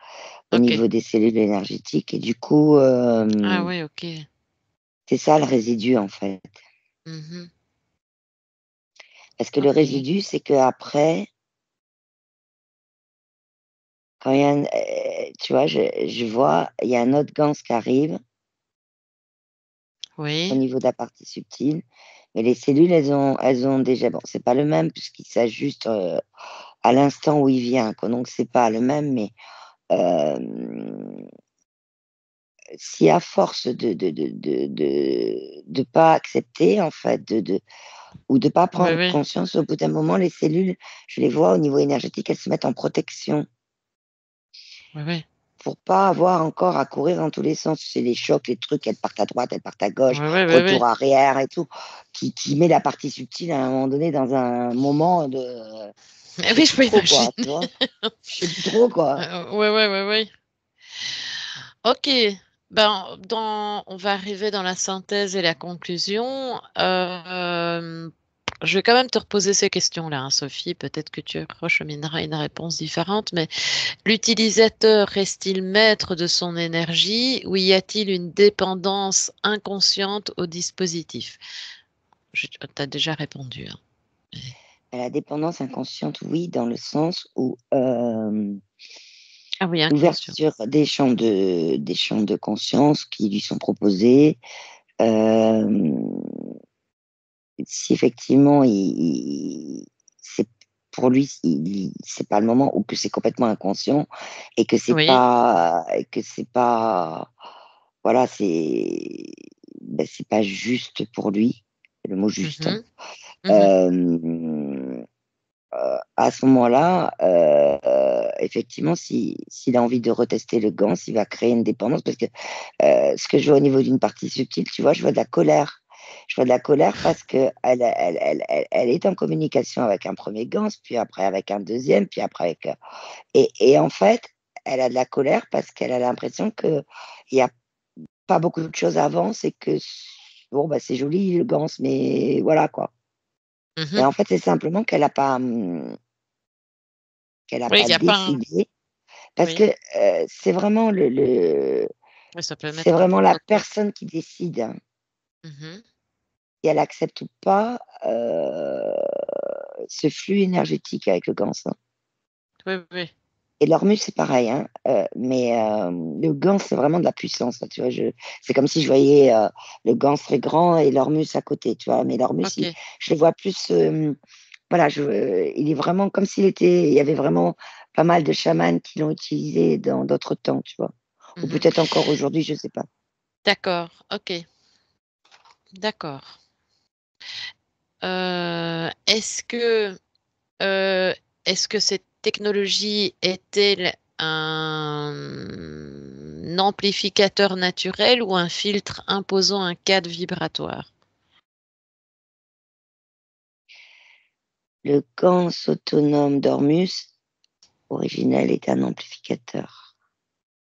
Speaker 2: au
Speaker 1: OK.
Speaker 2: niveau des cellules énergétiques et du coup,
Speaker 1: Ah oui, OK.
Speaker 2: c'est ça le résidu en fait.
Speaker 1: Mmh.
Speaker 2: Parce que le
Speaker 1: OK.
Speaker 2: résidu, c'est qu'après, quand il y a un tu vois, je vois, il y a un autre Gans qui arrive au
Speaker 1: Oui.
Speaker 2: niveau de la partie subtile, mais les cellules, elles ont déjà bon, c'est pas le même puisqu'il s'ajuste, à l'instant où il vient, quoi, donc c'est pas le même, mais hem, si à force de pas accepter, en fait, ou de pas
Speaker 1: Oui,
Speaker 2: prendre
Speaker 1: oui.
Speaker 2: conscience, au bout d'un moment, les cellules, je les vois au niveau énergétique, elles se mettent en protection.
Speaker 1: Oui, oui.
Speaker 2: Pour pas avoir encore à courir dans tous les sens. C'est les chocs, les trucs, elles partent à droite, elles partent à gauche,
Speaker 1: Oui, oui, oui, oui.
Speaker 2: retour arrière et tout, qui met la partie subtile à un moment donné dans un moment de
Speaker 1: Eh
Speaker 2: je sais
Speaker 1: oui, je
Speaker 2: plus
Speaker 1: peux
Speaker 2: trop
Speaker 1: imaginer.
Speaker 2: quoi, tu vois? Je sais plus trop quoi.
Speaker 1: Ouais, ouais, ouais, ouais. OK. Ben, on va arriver dans la synthèse et la conclusion. Je vais quand même te reposer ces questions-là, hein, Sophie. Peut-être que tu rechemineras une réponse différente, mais l'utilisateur reste-t-il maître de son énergie ou y a-t-il une dépendance inconsciente au dispositif? Tu as déjà répondu, hein.
Speaker 2: La dépendance inconsciente, oui, dans le sens où,
Speaker 1: Ah oui, inconscient.
Speaker 2: l'ouverture des champs de conscience qui lui sont proposés, hem si effectivement c'est pour lui, c'est pas le moment ou que c'est complètement inconscient et
Speaker 1: Oui.
Speaker 2: que c'est pas voilà, c'est pas juste pour lui, c'est le mot juste, hein.
Speaker 1: Mhm, mhm.
Speaker 2: Hem, à ce moment-là, effectivement, s'il a envie de retester le gant, s'il va créer une dépendance parce que, ce que je vois au niveau d'une partie subtile, tu vois, je vois de la colère. Je vois de la colère parce qu'elle est en communication avec un premier gant, puis après avec un deuxième, puis après avec, et en fait, elle a de la colère parce qu'elle a l'impression qu'il y a pas beaucoup de choses avancent et que bon, bah, c'est joli le gant, mais voilà quoi. Et
Speaker 1: Mhm.
Speaker 2: en fait, c'est simplement qu'elle a
Speaker 1: Oui, il
Speaker 2: pas
Speaker 1: n'y a pas un...
Speaker 2: décidé parce que,
Speaker 1: Oui.
Speaker 2: c'est vraiment
Speaker 1: Oui, ça peut
Speaker 2: c'est
Speaker 1: mettre un
Speaker 2: vraiment la
Speaker 1: bloc-notes.
Speaker 2: personne qui décide, hein.
Speaker 1: Mhm.
Speaker 2: Si elle accepte ou pas, ce flux énergétique avec le Gans, hein.
Speaker 1: Oui, oui.
Speaker 2: Et l'Ormus, c'est pareil, hein, mais le Gans, c'est vraiment de la puissance, là, tu vois? C'est comme si je voyais, le Gans très grand et l'Ormus à côté, tu vois? Mais l'Ormus,
Speaker 1: OK.
Speaker 2: je le vois plus, voilà, il est vraiment comme il y avait vraiment pas mal de chamans qui l'ont utilisé dans d'autres temps, tu vois? Ou
Speaker 1: Mhm.
Speaker 2: peut-être encore aujourd'hui, je sais pas.
Speaker 1: D'accord. OK. D'accord. Est-ce que euh, est-ce que cette technologie est-elle un amplificateur naturel ou un filtre imposant un cadre vibratoire?
Speaker 2: Le Gans autonome d'Ormus originel est un amplificateur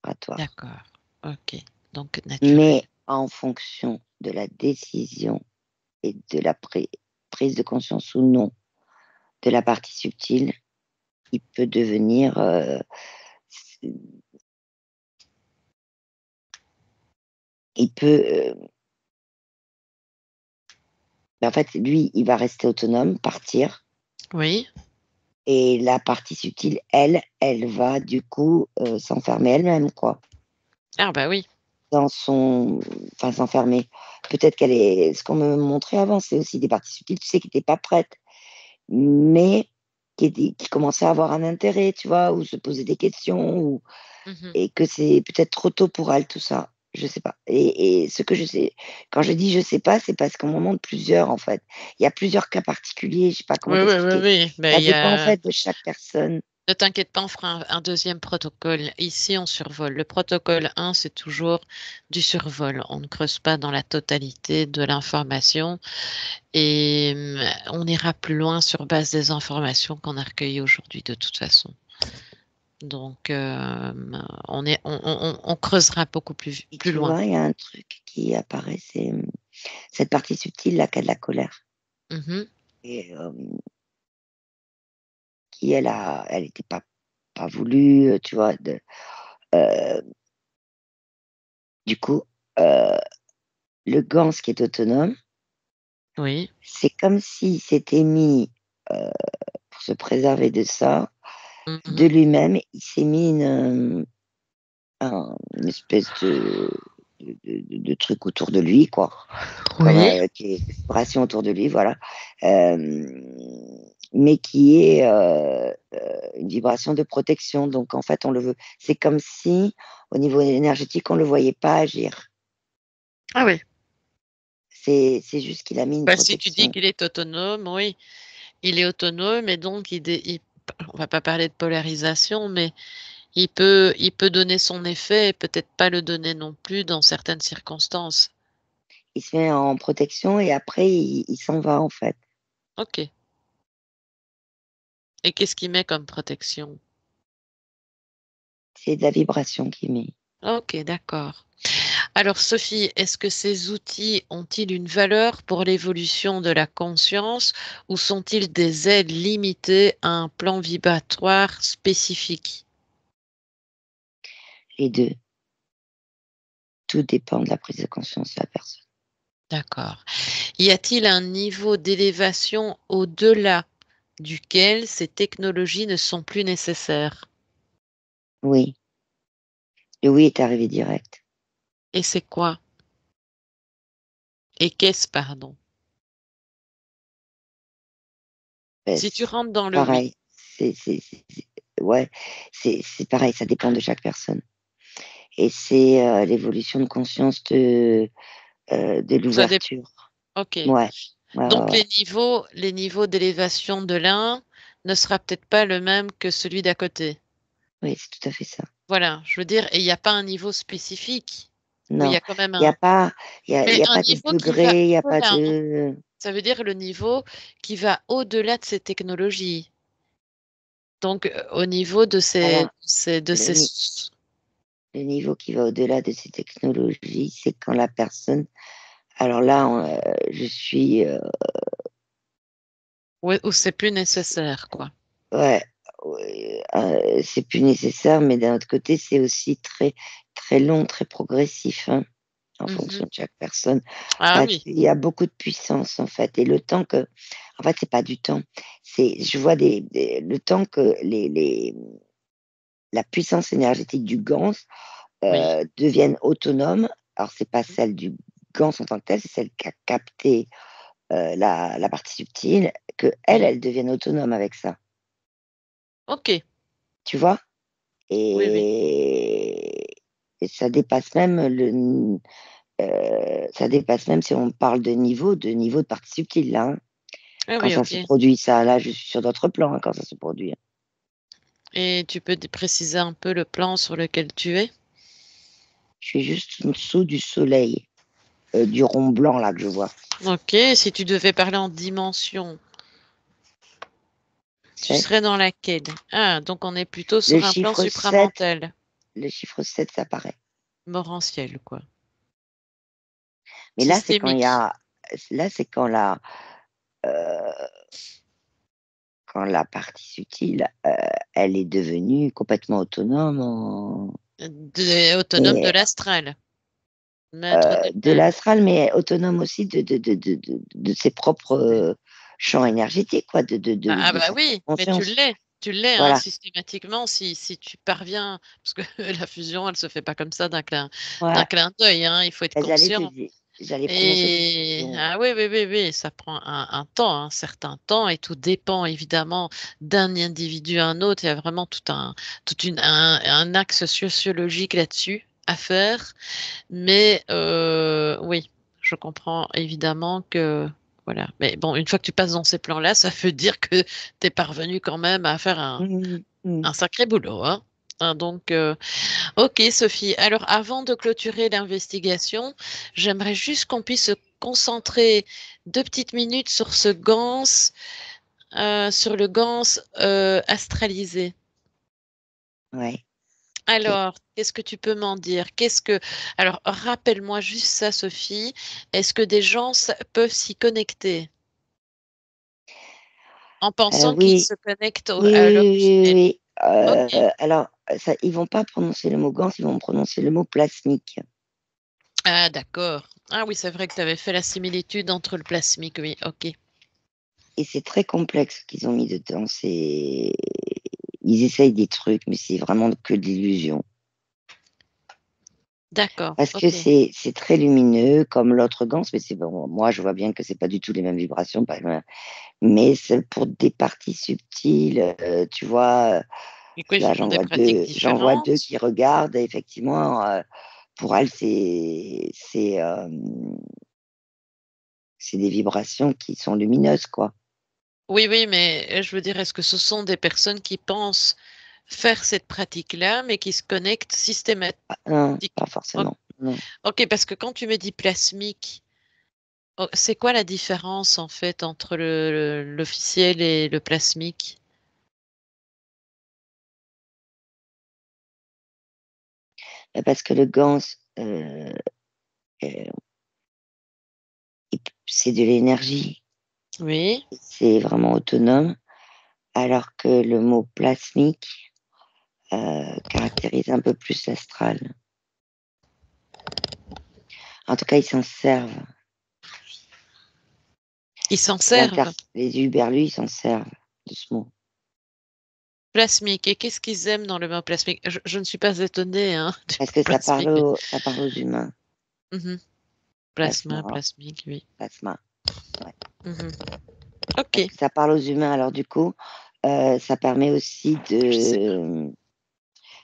Speaker 2: vibratoire.
Speaker 1: D'accord. OK. Donc naturel.
Speaker 2: Mais en fonction de la décision et de la prise de conscience ou non de la partie subtile, il peut devenir, il peut, en fait, lui, il va rester autonome, partir,
Speaker 1: Oui.
Speaker 2: et la partie subtile, elle va du coup, s'enfermer elle-même, quoi,
Speaker 1: Ah bah oui.
Speaker 2: dans son enfin s'enfermer. Peut-être qu'elle est ce qu'on me montrait avant, c'est aussi des parties subtiles, tu sais, qui étaient pas prêtes. Mais qui commençait à avoir un intérêt, tu vois? Ou se poser des questions ou
Speaker 1: Mhm.
Speaker 2: et que c'est peut-être trop tôt pour elle tout ça. Je sais pas. Et ce que je sais, quand je dis je sais pas, c'est parce qu'on m'en montre plusieurs en fait. Il y a plusieurs cas particuliers, je sais pas comment
Speaker 1: Oui, oui, oui,
Speaker 2: t'expliquer.
Speaker 1: oui.
Speaker 2: Ça
Speaker 1: Mais
Speaker 2: dépend en fait de chaque personne.
Speaker 1: ne t'inquiète pas, on fera un deuxième protocole. Ici, on survole. Le protocole 1, c'est toujours du survol. On ne creuse pas dans la totalité de l'information et on ira plus loin sur base des informations qu'on a recueillies aujourd'hui de toute façon. Donc, on creusera beaucoup
Speaker 2: Et
Speaker 1: plus
Speaker 2: tu
Speaker 1: loin.
Speaker 2: vois, il y a un truc qui apparaît, c'est cette partie subtile là qui a de la colère.
Speaker 1: Mhm.
Speaker 2: Et qui elle était pas voulue, tu vois. Euh, du coup, euh, le Gans qui est autonome,
Speaker 1: Oui.
Speaker 2: c'est comme s'il s'était mis, pour se préserver de ça, de
Speaker 1: Mhm.
Speaker 2: lui-même, il s'est mis une espèce de truc autour de lui, quoi, comme
Speaker 1: Oui.
Speaker 2: qui est une vibration autour de lui, voilà, mais qui est une vibration de protection. Donc en fait, on le veut. C'est comme si, au niveau énergétique, on le voyait pas agir.
Speaker 1: Ah oui.
Speaker 2: C'est juste qu'il a mis une
Speaker 1: Bah, si tu dis
Speaker 2: protection.
Speaker 1: qu'il est autonome, oui, il est autonome et donc on va pas parler de polarisation, mais il peut donner son effet et peut-être pas le donner non plus dans certaines circonstances.
Speaker 2: Il se met en protection et après, il s'en va, en fait.
Speaker 1: Ok. Et qu'est-ce qu'il met comme protection?
Speaker 2: C'est de la vibration qu'il met.
Speaker 1: Ok, d'accord. Alors, Sophie, est-ce que ces outils ont-ils une valeur pour l'évolution de la conscience ou sont-ils des aides limitées à un plan vibratoire spécifique?
Speaker 2: Les deux. Tout dépend de la prise de conscience de la personne.
Speaker 1: D'accord. Y a-t-il un niveau d'élévation au-delà duquel ces technologies ne sont plus nécessaires?
Speaker 2: Oui. Le oui est arrivé direct.
Speaker 1: Et c'est quoi? Et qu'est-ce, pardon?
Speaker 2: Ben,
Speaker 1: Si tu rentres dans le oui.
Speaker 2: pareil. Ouais, c'est pareil, ça dépend de chaque personne. Et c'est l'évolution de conscience de
Speaker 1: Ça dépend.
Speaker 2: l'ouverture.
Speaker 1: Ok.
Speaker 2: Ouais, ouais, ouais,
Speaker 1: Donc
Speaker 2: ouais.
Speaker 1: les niveaux d'élévation de l'un ne sera peut-être pas le même que celui d'à côté.
Speaker 2: Oui, c'est tout à fait ça.
Speaker 1: Voilà, je veux dire, et il n'y a pas un niveau spécifique. Oui, il y
Speaker 2: Non,
Speaker 1: a quand même
Speaker 2: il y a
Speaker 1: un.
Speaker 2: pas, il
Speaker 1: Mais
Speaker 2: y a
Speaker 1: un
Speaker 2: pas de
Speaker 1: niveau qui va
Speaker 2: degré, il y a pas
Speaker 1: au-delà, hein.
Speaker 2: de.
Speaker 1: Ça veut dire le niveau qui va au-delà de ces technologies. Donc, au niveau
Speaker 2: Alors,
Speaker 1: de
Speaker 2: le,
Speaker 1: ces.
Speaker 2: ni- le niveau qui va au-delà de ces technologies, c'est quand la personne. Alors là, je suis.
Speaker 1: Où c'est plus nécessaire, quoi.
Speaker 2: Ouais, ouais, c'est plus nécessaire, mais d'un autre côté, c'est aussi très, très long, très progressif, hein, en fonction
Speaker 1: Mhm.
Speaker 2: de chaque personne,
Speaker 1: Ah
Speaker 2: parce
Speaker 1: oui,
Speaker 2: qu'il y a beaucoup de puissance, en fait. Et le temps que, en fait, c'est pas du temps. Je vois le temps que la puissance énergétique du GANS
Speaker 1: oui.
Speaker 2: devienne autonome. Alors, c'est pas celle du GANS en tant que telle, c'est celle qui a capté la partie subtile, que
Speaker 1: Oui.
Speaker 2: elle devienne autonome avec ça.
Speaker 1: Ok.
Speaker 2: Tu vois?
Speaker 1: Oui, oui.
Speaker 2: Et et ça dépasse même si on parle de niveau de partie subtile là, hein.
Speaker 1: Ah
Speaker 2: Quand
Speaker 1: oui,
Speaker 2: ça se
Speaker 1: ok.
Speaker 2: produit ça, là, je suis sur d'autres plans, hein, quand ça se produit, hein.
Speaker 1: Et tu peux préciser un peu le plan sur lequel tu es?
Speaker 2: Je suis juste en dessous du soleil, du rond blanc là que je vois,
Speaker 1: Ok. Si tu devais parler en dimension, tu
Speaker 2: 7.
Speaker 1: serais dans laquelle? Ah, donc on est plutôt
Speaker 2: Le
Speaker 1: sur un plan
Speaker 2: chiffre 7,
Speaker 1: supramental,
Speaker 2: le chiffre 7 ça paraît.
Speaker 1: morantiel, quoi.
Speaker 2: Mais là, c'est quand il y
Speaker 1: Systémique.
Speaker 2: a là, c'est heu, quand la partie subtile, elle est devenue complètement autonome
Speaker 1: Autonome de
Speaker 2: et
Speaker 1: l'astral. Maître
Speaker 2: de
Speaker 1: d'elle-même.
Speaker 2: l'astral, mais autonome aussi de ses propres, champs énergétiques, quoi,
Speaker 1: Ah
Speaker 2: de
Speaker 1: bah
Speaker 2: sa propre
Speaker 1: oui, mais
Speaker 2: conscience.
Speaker 1: tu l'es hein,
Speaker 2: Voilà,
Speaker 1: systématiquement si tu parviens, parce que la fusion, elle se fait pas comme ça d'un
Speaker 2: ouais.
Speaker 1: clin d'œil, hein, il faut être
Speaker 2: Bah,
Speaker 1: conscient.
Speaker 2: j'allais prononcer cette
Speaker 1: Et
Speaker 2: fusion.
Speaker 1: ah oui, oui, oui, oui, ça prend un temps, un certain temps, et tout dépend évidemment d'un individu à un autre. Il y a vraiment tout un axe sociologique là-dessus. à faire. Mais oui, je comprends évidemment que voilà. Mais bon, une fois que tu passes dans ces plans-là, ça veut dire que tu es parvenu quand même à faire
Speaker 2: Mmh mh.
Speaker 1: un sacré boulot, hein. Donc, ok Sophie. Alors, avant de clôturer l'investigation, j'aimerais juste qu'on puisse se concentrer 2 petites minutes sur ce Gans, sur le Gans astralisé.
Speaker 2: Ouais, OK.
Speaker 1: Alors, qu'est-ce que tu peux m'en dire? Alors, rappelle-moi juste ça, Sophie. Est-ce que des gens peuvent s'y connecter en pensant qu'ils
Speaker 2: Oui,
Speaker 1: se connectent
Speaker 2: oui,
Speaker 1: à
Speaker 2: oui,
Speaker 1: leur
Speaker 2: oui, oui,
Speaker 1: Gmail?
Speaker 2: oui.
Speaker 1: Ok.
Speaker 2: Alors, ça ils vont pas prononcer le mot Gans, ils vont prononcer le mot plasmique
Speaker 1: Ah, d'accord. Ah oui, c'est vrai que tu avais fait la similitude entre le plasmique, oui, ok.
Speaker 2: et c'est très complexe ce qu'ils ont mis dedans. C'est ils essayent des trucs, mais c'est vraiment que de l'illusion.
Speaker 1: D'accord,
Speaker 2: Parce que
Speaker 1: ok.
Speaker 2: c'est très lumineux comme l'autre Gans, mais c'est bon, moi je vois bien que c'est pas du tout les mêmes vibrations, pas les mêmes mais c'est pour des parties subtiles, tu vois?
Speaker 1: Et quoi, ils
Speaker 2: Là,
Speaker 1: font des pratiques
Speaker 2: j'en vois 2
Speaker 1: différentes?
Speaker 2: qui regardent et effectivement, pour elles, c'est des vibrations qui sont lumineuses, quoi.
Speaker 1: Oui, oui, mais je veux dire, est-ce que ce sont des personnes qui pensent faire cette pratique-là, mais qui se connectent systématiquement?
Speaker 2: Non, pas
Speaker 1: Ok,
Speaker 2: forcément, non.
Speaker 1: ok, parce que quand tu me dis plasmique, oh, c'est quoi la différence en fait entre l'officiel et le plasmique?
Speaker 2: Parce que le Gans, heu, c'est de l'énergie,
Speaker 1: Oui,
Speaker 2: c'est vraiment autonome, alors que le mot plasmique, caractérise un peu plus l'astral. En tout cas, ils s'en servent.
Speaker 1: ils s'en servent.
Speaker 2: Les Uberlus, ils s'en servent de ce mot.
Speaker 1: Plasmique. Et qu'est-ce qu'ils aiment dans le mot plasmique? Je ne suis pas étonnée, hein, du
Speaker 2: Parce
Speaker 1: mot
Speaker 2: que
Speaker 1: plasmique, mais
Speaker 2: ça parle aux humains.
Speaker 1: mhm. Plasma,
Speaker 2: Plasma,
Speaker 1: plasmique, oui.
Speaker 2: plasma, ouais.
Speaker 1: Mhm. Ok,
Speaker 2: Parce que ça parle aux humains, alors du coup, ça permet aussi
Speaker 1: je sais pas.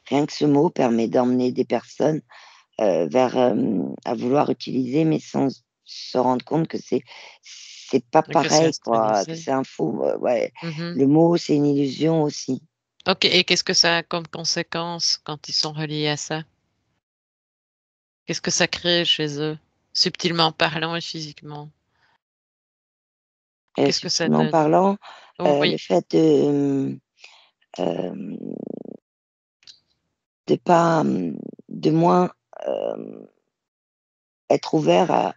Speaker 2: rien que ce mot permet d'emmener des personnes, vers, à vouloir utiliser, mais sans se rendre compte que c'est pas
Speaker 1: Que c'est
Speaker 2: pareil quoi, que
Speaker 1: astralisé.
Speaker 2: c'est un faux, ouais.
Speaker 1: Mhm.
Speaker 2: Le mot, c'est une illusion aussi.
Speaker 1: Ok, et qu'est-ce que ça a comme conséquence quand ils sont reliés à ça? Qu'est-ce que ça crée chez eux, subtilement parlant et physiquement? Qu'est-ce que ça
Speaker 2: Subtilement
Speaker 1: donne?
Speaker 2: parlant,
Speaker 1: Oui,
Speaker 2: le fait hem, de pas, de moins, hem, être ouvert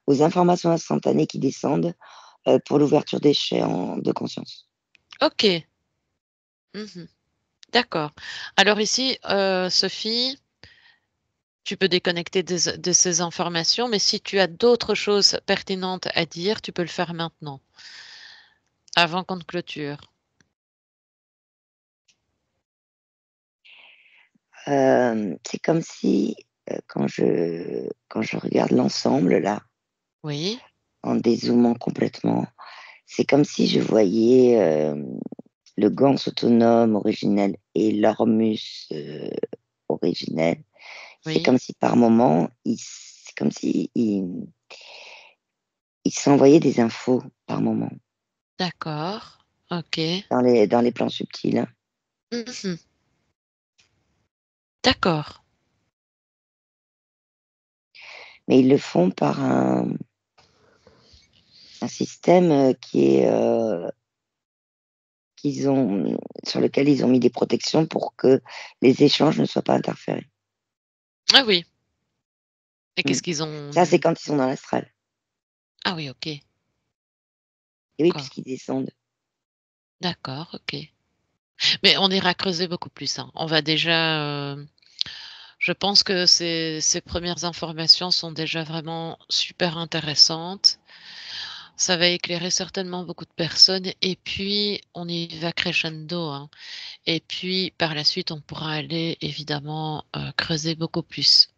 Speaker 2: aux informations instantanées qui descendent, pour l'ouverture des champs de conscience.
Speaker 1: ok. Mhm. D'accord. Alors ici, Sophie, tu peux déconnecter de ces informations, mais si tu as d'autres choses pertinentes à dire, tu peux le faire maintenant, avant qu'on ne clôture.
Speaker 2: C'est comme si, quand je regarde l'ensemble là,
Speaker 1: Oui,
Speaker 2: en dézoomant complètement, c'est comme si je voyais, le Gans autonome originel et l'Ormus, originel. C'est
Speaker 1: oui,
Speaker 2: comme si par moment, c'est comme si ils s'envoyaient des infos par moment,
Speaker 1: d'accord. Ok.
Speaker 2: dans les plans subtils, hein.
Speaker 1: Mhm. D'accord.
Speaker 2: Mais ils le font par un système, qu'ils ont sur lequel ils ont mis des protections pour que les échanges ne soient pas interférés.
Speaker 1: Ah oui. Et
Speaker 2: Mmh.
Speaker 1: qu'est-ce qu'ils
Speaker 2: Ça, c'est
Speaker 1: ont?
Speaker 2: quand ils sont dans l'astral.
Speaker 1: Ah oui, ok.
Speaker 2: Et oui,
Speaker 1: D'accord.
Speaker 2: puisqu'ils descendent.
Speaker 1: D'accord, ok. Mais on ira creuser beaucoup plus, hein. On va déjà. Je pense que ces premières informations sont déjà vraiment super intéressantes. Ça va éclairer certainement beaucoup de personnes et puis on y va crescendo, hein. Et puis par la suite, on pourra aller évidemment creuser beaucoup plus.